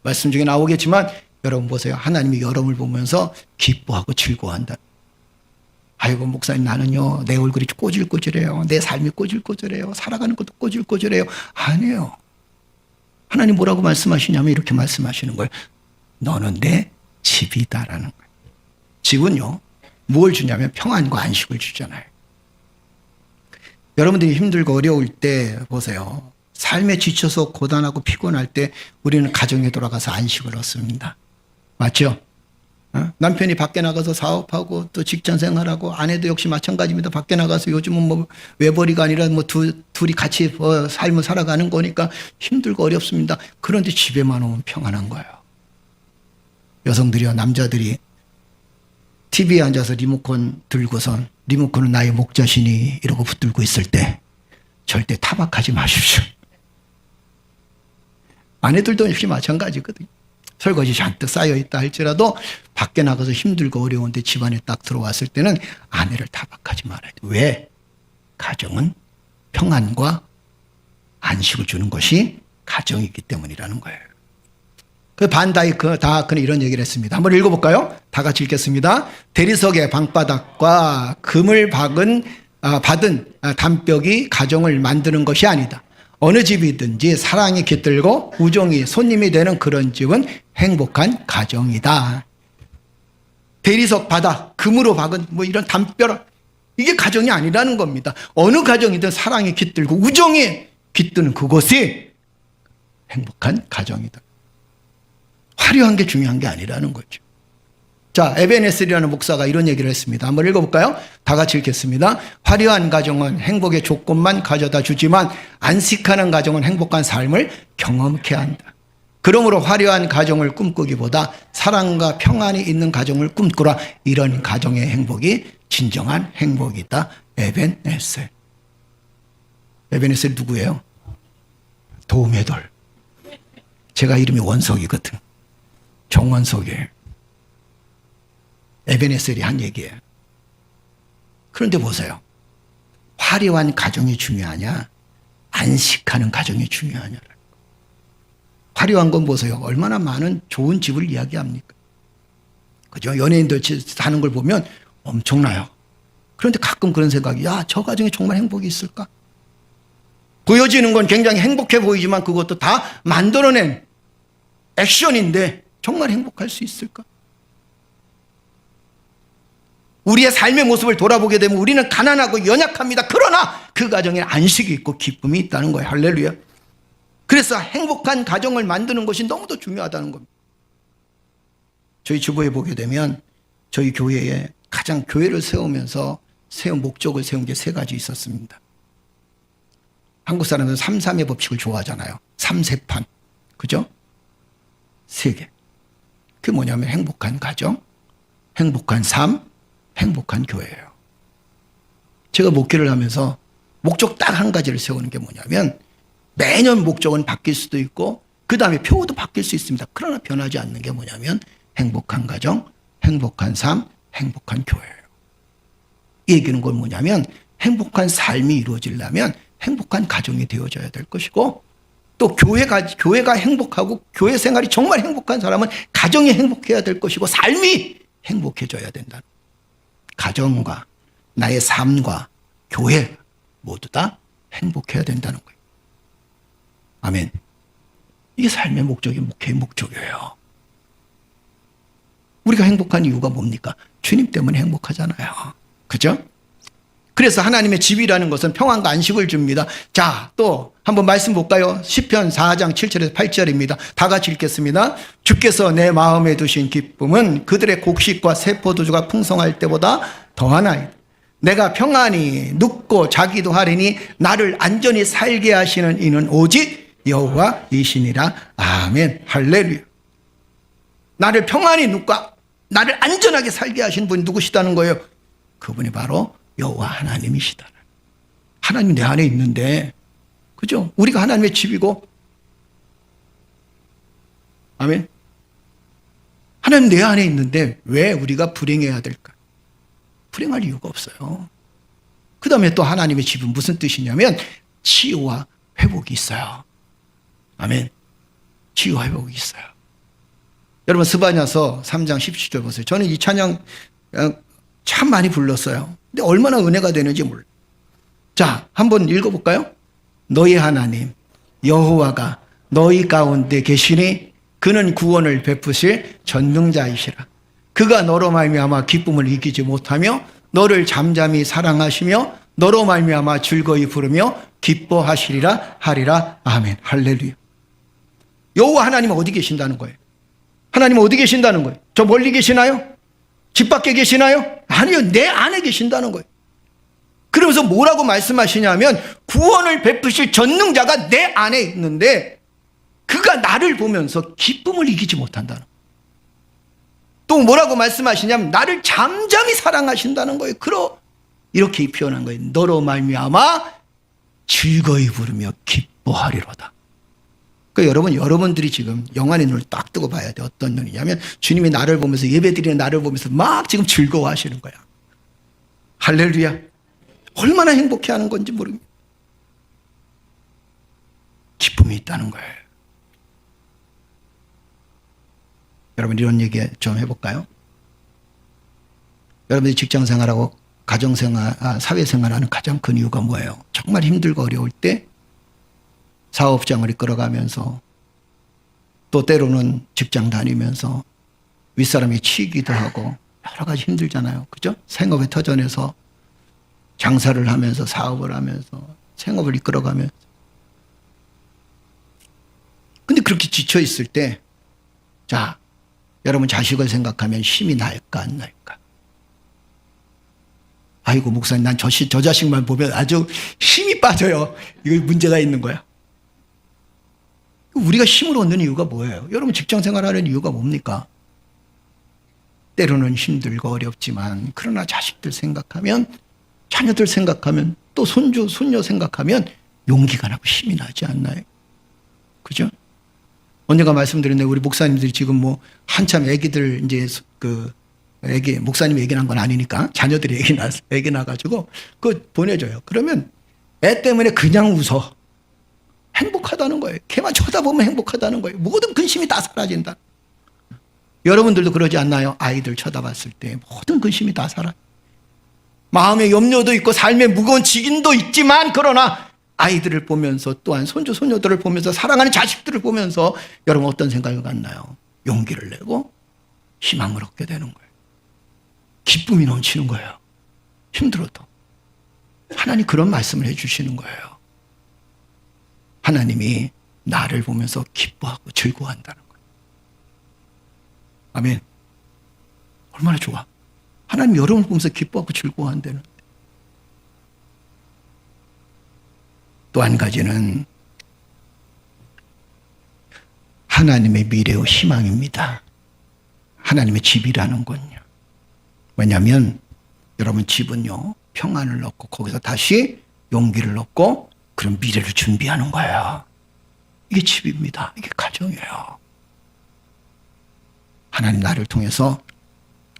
말씀 중에 나오겠지만 여러분 보세요. 하나님이 여러분을 보면서 기뻐하고 즐거워한다. 아이고 목사님 나는요 내 얼굴이 꼬질꼬질해요. 내 삶이 꼬질꼬질해요. 살아가는 것도 꼬질꼬질해요. 아니에요. 하나님 뭐라고 말씀하시냐면 이렇게 말씀하시는 거예요. 너는 내 집이다라는 거예요. 집은요 뭘 주냐면 평안과 안식을 주잖아요. 여러분들이 힘들고 어려울 때 보세요. 삶에 지쳐서 고단하고 피곤할 때 우리는 가정에 돌아가서 안식을 얻습니다. 맞죠? 남편이 밖에 나가서 사업하고 또 직장 생활하고 아내도 역시 마찬가지입니다. 밖에 나가서 요즘은 뭐 외벌이가 아니라 뭐 둘이 같이 삶을 살아가는 거니까 힘들고 어렵습니다. 그런데 집에만 오면 평안한 거예요. 여성들이요 남자들이 TV에 앉아서 리모컨 들고선 리모컨은 나의 목자시니 이러고 붙들고 있을 때 절대 타박하지 마십시오. 아내들도 역시 마찬가지거든요. 설거지 잔뜩 쌓여있다 할지라도 밖에 나가서 힘들고 어려운데 집안에 딱 들어왔을 때는 아내를 타박하지 말아야 돼요. 왜? 가정은 평안과 안식을 주는 것이 가정이기 때문이라는 거예요. 그 다크는 이런 얘기를 했습니다. 한번 읽어볼까요? 다 같이 읽겠습니다. 대리석의 방바닥과 금을 받은 담벽이 가정을 만드는 것이 아니다. 어느 집이든지 사랑이 깃들고 우정이 손님이 되는 그런 집은 행복한 가정이다. 대리석 바닥, 금으로 박은 뭐 이런 담벼락, 이게 가정이 아니라는 겁니다. 어느 가정이든 사랑이 깃들고 우정이 깃드는 그것이 행복한 가정이다. 화려한 게 중요한 게 아니라는 거죠. 자, 에베네셀이라는 목사가 이런 얘기를 했습니다. 한번 읽어볼까요? 다 같이 읽겠습니다. 화려한 가정은 행복의 조건만 가져다 주지만 안식하는 가정은 행복한 삶을 경험케 한다. 그러므로 화려한 가정을 꿈꾸기보다 사랑과 평안이 있는 가정을 꿈꾸라. 이런 가정의 행복이 진정한 행복이다. 에베네셀. 에베네셀 누구예요? 도움의 돌. 제가 이름이 원석이거든. 정원석이에요. 에베네셀이 한 얘기예요. 그런데 보세요. 화려한 가정이 중요하냐? 안식하는 가정이 중요하냐? 화려한 건 보세요. 얼마나 많은 좋은 집을 이야기합니까? 그죠? 연예인들 사는 걸 보면 엄청나요. 그런데 가끔 그런 생각이, 저 가정에 정말 행복이 있을까? 보여지는 건 굉장히 행복해 보이지만 그것도 다 만들어낸 액션인데 정말 행복할 수 있을까? 우리의 삶의 모습을 돌아보게 되면 우리는 가난하고 연약합니다. 그러나 그 가정에 안식이 있고 기쁨이 있다는 거예요. 할렐루야. 그래서 행복한 가정을 만드는 것이 너무도 중요하다는 겁니다. 저희 주보에 보게 되면 저희 교회에 가장 교회를 세우면서 목적을 세운 게 3가지 있었습니다. 한국 사람들은 3-3의 법칙을 좋아하잖아요. 3세판. 그죠? 3개. 그게 뭐냐면 행복한 가정, 행복한 삶, 행복한 교회예요. 제가 목회를 하면서 목적 딱 한 가지를 세우는 게 뭐냐면 매년 목적은 바뀔 수도 있고 그 다음에 표어도 바뀔 수 있습니다. 그러나 변하지 않는 게 뭐냐면 행복한 가정, 행복한 삶, 행복한 교회예요. 이 얘기는 건 뭐냐면 행복한 삶이 이루어지려면 행복한 가정이 되어져야 될 것이고, 또 교회가 행복하고 교회 생활이 정말 행복한 사람은 가정이 행복해야 될 것이고 삶이 행복해져야 된다. 가정과 나의 삶과 교회 모두 다 행복해야 된다는 거예요. 아멘. 이게 삶의 목적이 목회의 목적이에요. 우리가 행복한 이유가 뭡니까? 주님 때문에 행복하잖아요. 그죠? 그래서 하나님의 집이라는 것은 평안과 안식을 줍니다. 자, 또 한번 말씀 볼까요? 시편 4장 7절에서 8절입니다. 다 같이 읽겠습니다. 주께서 내 마음에 두신 기쁨은 그들의 곡식과 새 포도주가 풍성할 때보다 더하나이다. 내가 평안히 눕고 자기도 하리니 나를 안전히 살게 하시는 이는 오직 여호와이시니라. 아멘. 할렐루야. 나를 평안히 눕고 나를 안전하게 살게 하신 분이 누구시다는 거예요? 그분이 바로 여호와 하나님이시다. 하나님 내 안에 있는데, 그죠? 우리가 하나님의 집이고, 아멘. 하나님 내 안에 있는데 왜 우리가 불행해야 될까? 불행할 이유가 없어요. 그 다음에 또 하나님의 집은 무슨 뜻이냐면 치유와 회복이 있어요. 아멘. 치유와 회복이 있어요. 여러분 스바냐서 3장 17절 보세요. 저는 이 찬양 참 많이 불렀어요. 근데 얼마나 은혜가 되는지 몰라요. 자, 한번 읽어볼까요? 너희 하나님 여호와가 너희 가운데 계시니 그는 구원을 베푸실 전능자이시라. 그가 너로 말미암아 기쁨을 이기지 못하며 너를 잠잠히 사랑하시며 너로 말미암아 즐거이 부르며 기뻐하시리라 하리라. 아멘. 할렐루야. 여호와 하나님은 어디 계신다는 거예요? 하나님은 어디 계신다는 거예요? 저 멀리 계시나요? 집 밖에 계시나요? 아니요. 내 안에 계신다는 거예요. 그러면서 뭐라고 말씀하시냐면 구원을 베푸실 전능자가 내 안에 있는데 그가 나를 보면서 기쁨을 이기지 못한다는 거예요. 또 뭐라고 말씀하시냐면 나를 잠잠히 사랑하신다는 거예요. 이렇게 표현한 거예요. 너로 말미암아 즐거이 부르며 기뻐하리로다. 그러니까 여러분들이 지금 영안의 눈을 딱 뜨고 봐야 돼. 어떤 눈이냐면 주님이 나를 보면서 예배드리는 나를 보면서 막 지금 즐거워하시는 거야. 할렐루야. 얼마나 행복해하는 건지 모릅니다. 기쁨이 있다는 거예요. 여러분 이런 얘기 좀 해볼까요? 여러분들이 직장생활하고 가정생활, 사회생활하는 가장 큰 이유가 뭐예요? 정말 힘들고 어려울 때 사업장을 이끌어가면서 또 때로는 직장 다니면서 윗사람이 치기도 하고 여러 가지 힘들잖아요. 그죠? 생업의 터전에서 장사를 하면서 사업을 하면서 생업을 이끌어가면서. 근데 그렇게 지쳐 있을 때, 자, 여러분 자식을 생각하면 힘이 날까 안 날까? 아이고 목사님 난 저 자식만 보면 아주 힘이 빠져요. 이거 문제가 있는 거야. 우리가 힘을 얻는 이유가 뭐예요? 여러분 직장생활하는 이유가 뭡니까? 때로는 힘들고 어렵지만 그러나 자식들 생각하면 자녀들 생각하면 또 손주 손녀 생각하면 용기가 나고 힘이 나지 않나요? 그죠? 언젠가 말씀드렸는데 우리 목사님들이 지금 뭐 한참 애기들 이제 목사님이 애기 난 건 아니니까 자녀들이 애기 나가지고 그거 보내줘요. 그러면 애 때문에 그냥 웃어. 행복하다는 거예요. 걔만 쳐다보면 행복하다는 거예요. 모든 근심이 다 사라진다. 여러분들도 그러지 않나요? 아이들 쳐다봤을 때 모든 근심이 다 사라져. 마음의 염려도 있고 삶의 무거운 직인도 있지만 그러나 아이들을 보면서 또한 손주 손녀들을 보면서 사랑하는 자식들을 보면서 여러분 어떤 생각이 갔나요? 용기를 내고 희망을 얻게 되는 거예요. 기쁨이 넘치는 거예요. 힘들어도. 하나님 그런 말씀을 해주시는 거예요. 하나님이 나를 보면서 기뻐하고 즐거워한다는 거예요. 아멘. 얼마나 좋아. 하나님 여러분을 보면서 기뻐하고 즐거워한다는. 또 한 가지는 하나님의 미래의 희망입니다. 하나님의 집이라는 건요. 왜냐하면 여러분 집은요 평안을 얻고 거기서 다시 용기를 얻고 그런 미래를 준비하는 거예요. 이게 집입니다. 이게 가정이에요. 하나님 나를 통해서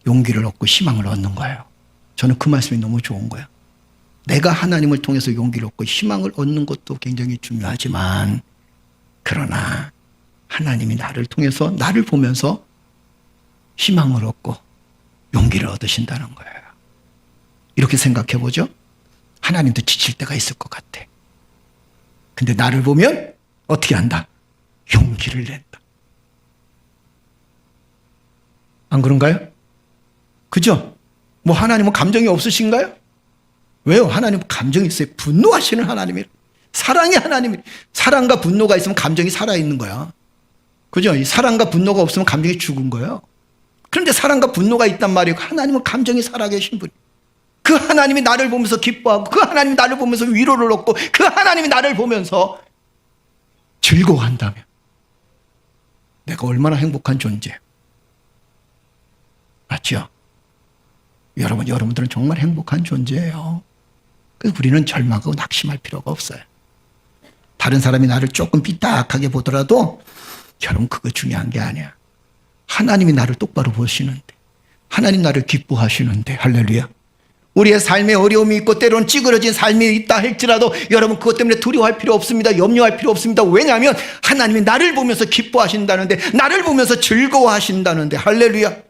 용기를 얻고 희망을 얻는 거예요. 저는 그 말씀이 너무 좋은 거예요. 내가 하나님을 통해서 용기를 얻고 희망을 얻는 것도 굉장히 중요하지만, 그러나 하나님이 나를 통해서 나를 보면서 희망을 얻고 용기를 얻으신다는 거예요. 이렇게 생각해 보죠. 하나님도 지칠 때가 있을 것 같아. 근데 나를 보면 어떻게 한다? 용기를 낸다. 안 그런가요? 그죠? 뭐 하나님은 감정이 없으신가요? 왜요? 하나님은 감정이 있어요. 분노하시는 하나님이에요. 사랑의 하나님이에요. 사랑과 분노가 있으면 감정이 살아있는 거야. 그죠? 이 사랑과 분노가 없으면 감정이 죽은 거예요. 그런데 사랑과 분노가 있단 말이에요. 하나님은 감정이 살아계신 분이에요. 그 하나님이 나를 보면서 기뻐하고, 그 하나님이 나를 보면서 위로를 얻고, 그 하나님이 나를 보면서 즐거워한다면 내가 얼마나 행복한 존재예요. 맞죠? 여러분들은 정말 행복한 존재예요. 그래서 우리는 절망하고 낙심할 필요가 없어요. 다른 사람이 나를 조금 삐딱하게 보더라도 여러분, 그거 중요한 게 아니야. 하나님이 나를 똑바로 보시는데, 하나님 나를 기뻐하시는데, 할렐루야. 우리의 삶에 어려움이 있고 때로는 찌그러진 삶이 있다 할지라도 여러분, 그것 때문에 두려워할 필요 없습니다. 염려할 필요 없습니다. 왜냐하면 하나님이 나를 보면서 기뻐하신다는데, 나를 보면서 즐거워하신다는데, 할렐루야.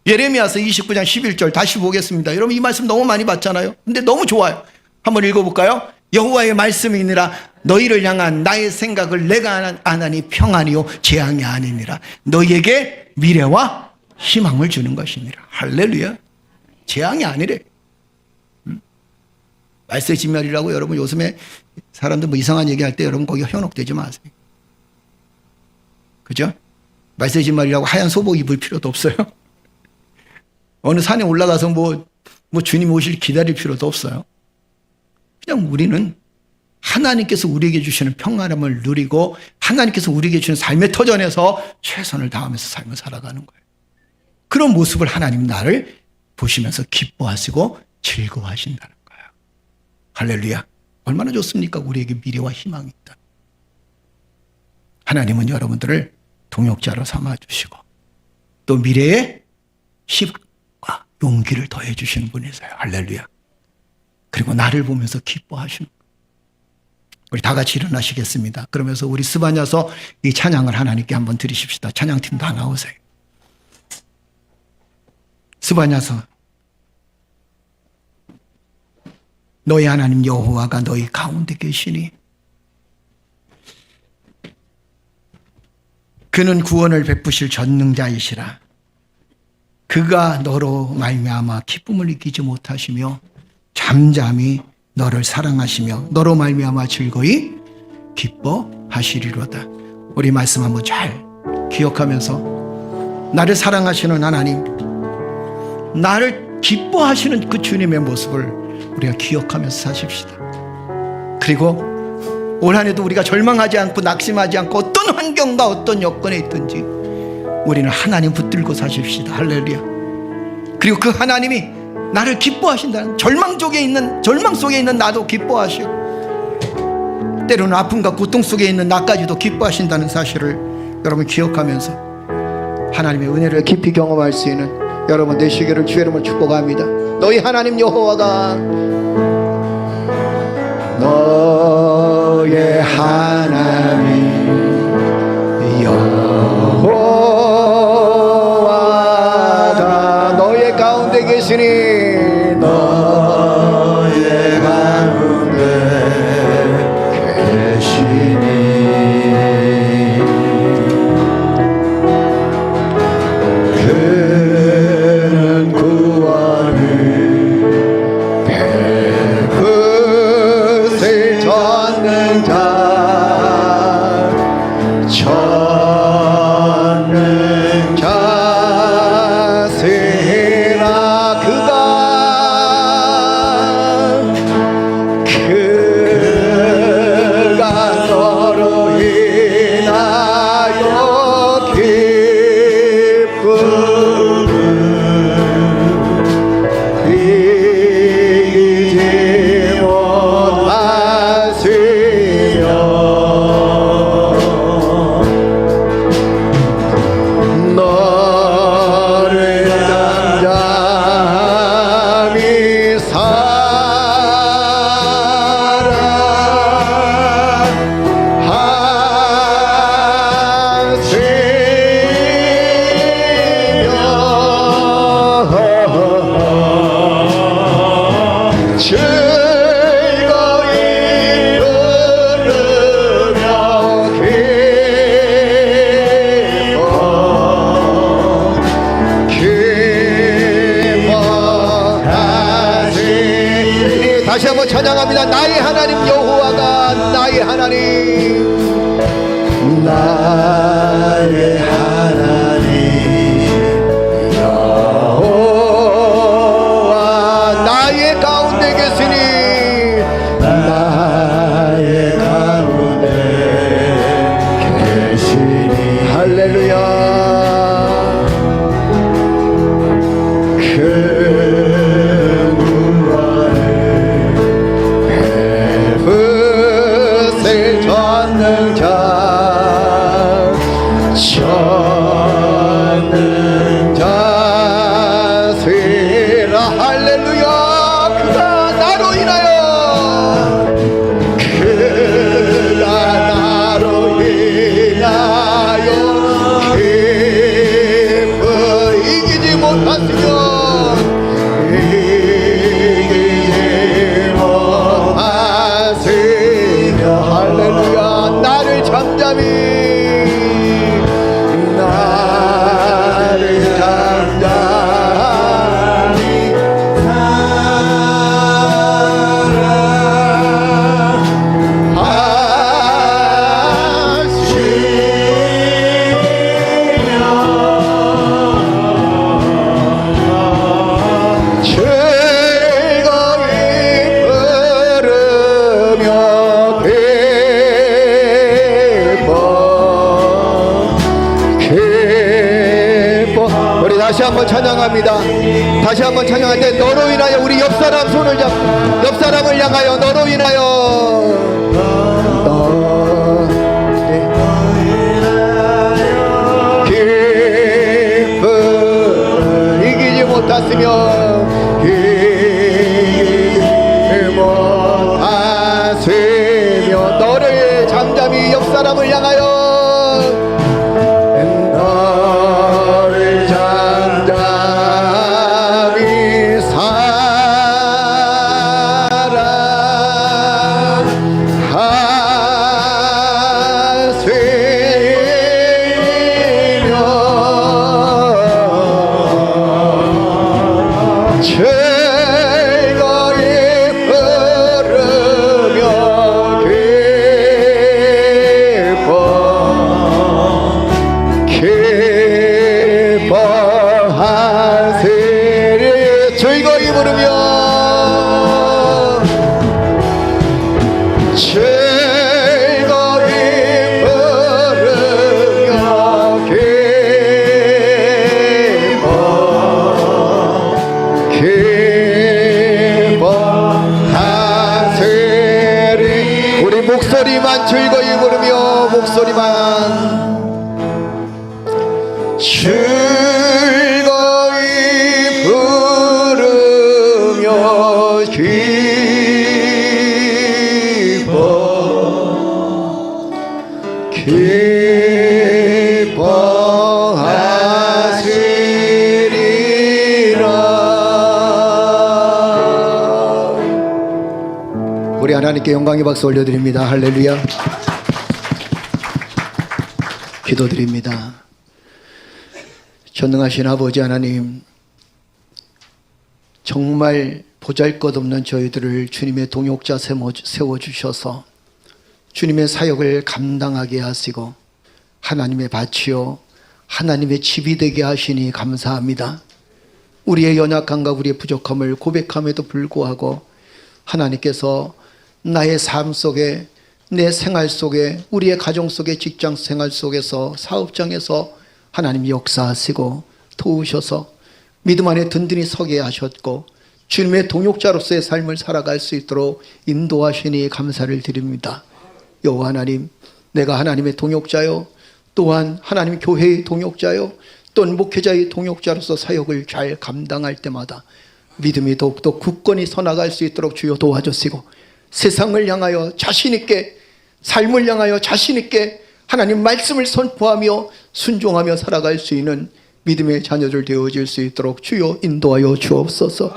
예레미야서 29장 11절 다시 보겠습니다. 여러분, 이 말씀 너무 많이 봤잖아요. 근데 너무 좋아요. 한번 읽어볼까요? 여호와의 말씀이 니라 너희를 향한 나의 생각을 내가 아나니 평안이요 재앙이 아니니라. 너희에게 미래와 희망을 주는 것이니라. 할렐루야. 재앙이 아니래. 말세진멸이라고 여러분, 요즘에 사람들 뭐 이상한 얘기할 때 여러분 거기 현혹되지 마세요. 그죠? 말세진멸이라고 하얀 소복 입을 필요도 없어요. 어느 산에 올라가서 뭐 주님 오실 기다릴 필요도 없어요. 그냥 우리는 하나님께서 우리에게 주시는 평안함을 누리고 하나님께서 우리에게 주시는 삶의 터전에서 최선을 다하면서 삶을 살아가는 거예요. 그런 모습을 하나님 나를 보시면서 기뻐하시고 즐거워하신다는 거예요. 할렐루야. 얼마나 좋습니까? 우리에게 미래와 희망이 있다. 하나님은 여러분들을 동역자로 삼아주시고 또 미래에 희망과 용기를 더해 주시는 분이세요. 할렐루야. 그리고 나를 보면서 기뻐하시는 거예요. 우리 다 같이 일어나시겠습니다. 그러면서 우리 스바냐서 이 찬양을 하나님께 한번 드리십시다. 찬양팀 다 나오세요. 스바냐서 너희 하나님 여호와가 너희 가운데 계시니 그는 구원을 베푸실 전능자이시라. 그가 너로 말미암아 기쁨을 느끼지 못하시며 잠잠히 너를 사랑하시며 너로 말미암아 즐거이 기뻐하시리로다. 우리 말씀 한번 잘 기억하면서 나를 사랑하시는 하나님, 나를 기뻐하시는 그 주님의 모습을 우리가 기억하면서 사십시다. 그리고 올 한 해도 우리가 절망하지 않고 낙심하지 않고 어떤 환경과 어떤 여건에 있든지 우리는 하나님 붙들고 사십시다. 할렐루야. 그리고 그 하나님이 나를 기뻐하신다는, 절망 속에 있는 나도 기뻐하시고 때로는 아픔과 고통 속에 있는 나까지도 기뻐하신다는 사실을 여러분 기억하면서 하나님의 은혜를 깊이 경험할 수 있는 여러분 되시기를 주의 이름으로 축복합니다. 너희 하나님 여호와가 너의 하나님 여호와가 너의 가운데 계시니 너의 가운데 계시니 그는 구원을 베푸실 전능자 전능자시라. 그가 다시 한번 찬양합니다. 나의 하나님 여호와가 나의 하나님, 나의 하나님 여호와 나의 가운데 계시니, 나의 가운데 계시니. 할렐루야. 다시 한번 찬양합니다. 다시 한번 찬양할 때 너로 인하여 우리 옆사람 손을 잡고 옆사람을 향하여 너로 인하여 기쁨 이기지 못하시며 이기지 못하시며 너를 잠잠히 옆사람을 향하여 즐거이 부르며 즐거이 부르며 기뻐하시리. 우리 목소리만 즐거이 부르며 목소리만 즐거이 부르며 기뻐하시리라. 우리 하나님께 영광의 박수 올려드립니다. 할렐루야. 기도드립니다. 전능하신 아버지 하나님, 정말 보잘것없는 저희들을 주님의 동역자 세워주셔서 주님의 사역을 감당하게 하시고 하나님의 밭이요 하나님의 집이 되게 하시니 감사합니다. 우리의 연약함과 우리의 부족함을 고백함에도 불구하고 하나님께서 나의 삶 속에, 내 생활 속에, 우리의 가정 속에, 직장 생활 속에서, 사업장에서 하나님 역사하시고 도우셔서 믿음 안에 든든히 서게 하셨고 주님의 동역자로서의 삶을 살아갈 수 있도록 인도하시니 감사를 드립니다. 여호와 하나님, 내가 하나님의 동역자요 또한 하나님 교회의 동역자요 또는 목회자의 동역자로서 사역을 잘 감당할 때마다 믿음이 더욱더 굳건히 서나갈 수 있도록 주여 도와주시고 세상을 향하여 자신있게, 삶을 향하여 자신있게 하나님 말씀을 선포하며 순종하며 살아갈 수 있는 믿음의 자녀들 되어질 수 있도록 주여 인도하여 주옵소서.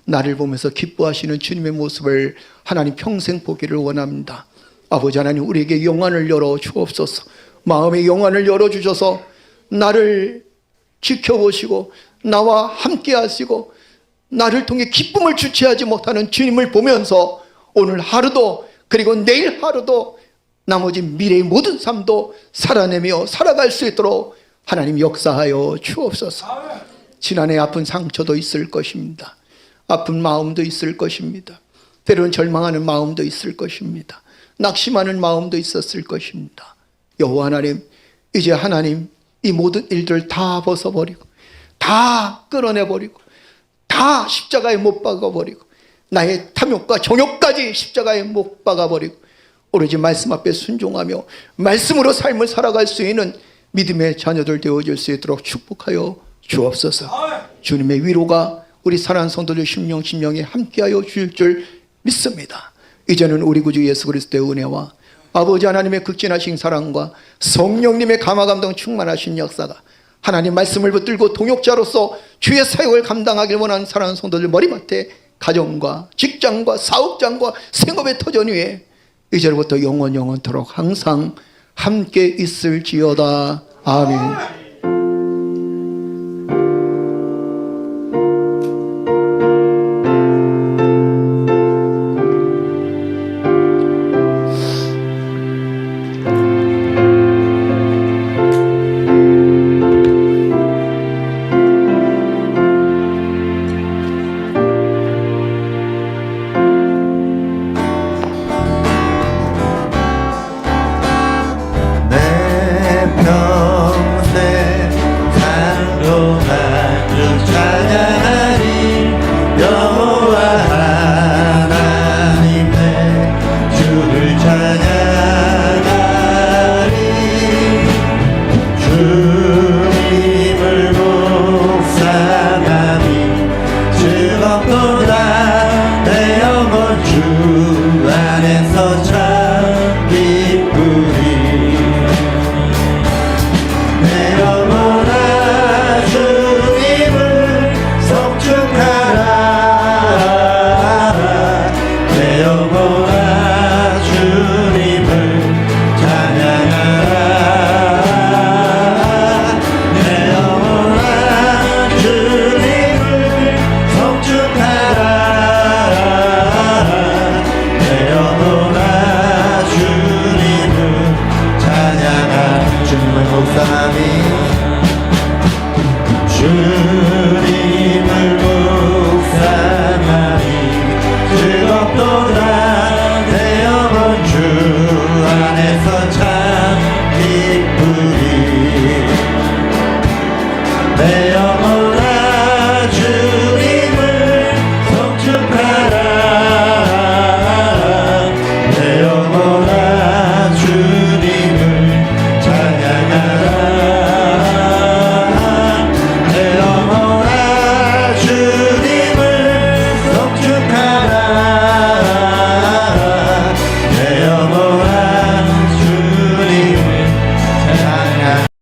나를 보면서 기뻐하시는 주님의 모습을 하나님 평생 보기를 원합니다. 아버지 하나님, 우리에게 영안을 열어 주옵소서. 마음의 영안을 열어주셔서 나를 지켜보시고 나와 함께 하시고 나를 통해 기쁨을 주체하지 못하는 주님을 보면서 오늘 하루도 그리고 내일 하루도 나머지 미래의 모든 삶도 살아내며 살아갈 수 있도록 하나님 역사하여 주옵소서. 지난해 아픈 상처도 있을 것입니다. 아픈 마음도 있을 것입니다. 때로는 절망하는 마음도 있을 것입니다. 낙심하는 마음도 있었을 것입니다. 여호와 하나님, 이제 하나님 이 모든 일들을 다 벗어버리고 다 끌어내버리고 다 십자가에 못 박아버리고 나의 탐욕과 정욕까지 십자가에 못 박아버리고 오로지 말씀 앞에 순종하며 말씀으로 삶을 살아갈 수 있는 믿음의 자녀들 되어질 수 있도록 축복하여 주옵소서. 주님의 위로가 우리 사랑하는 성도들 심령에 함께하여 주실 줄 믿습니다. 이제는 우리 구주 예수 그리스도의 은혜와 아버지 하나님의 극진하신 사랑과 성령님의 감화감동 충만하신 역사가 하나님 말씀을 붙들고 동역자로서 주의 사역을 감당하길 원하는 사랑하는 성도들 머리맡에 가정과 직장과 사업장과 생업의 터전 위에 이제부터 영원토록 항상 함께 있을지어다. 아멘.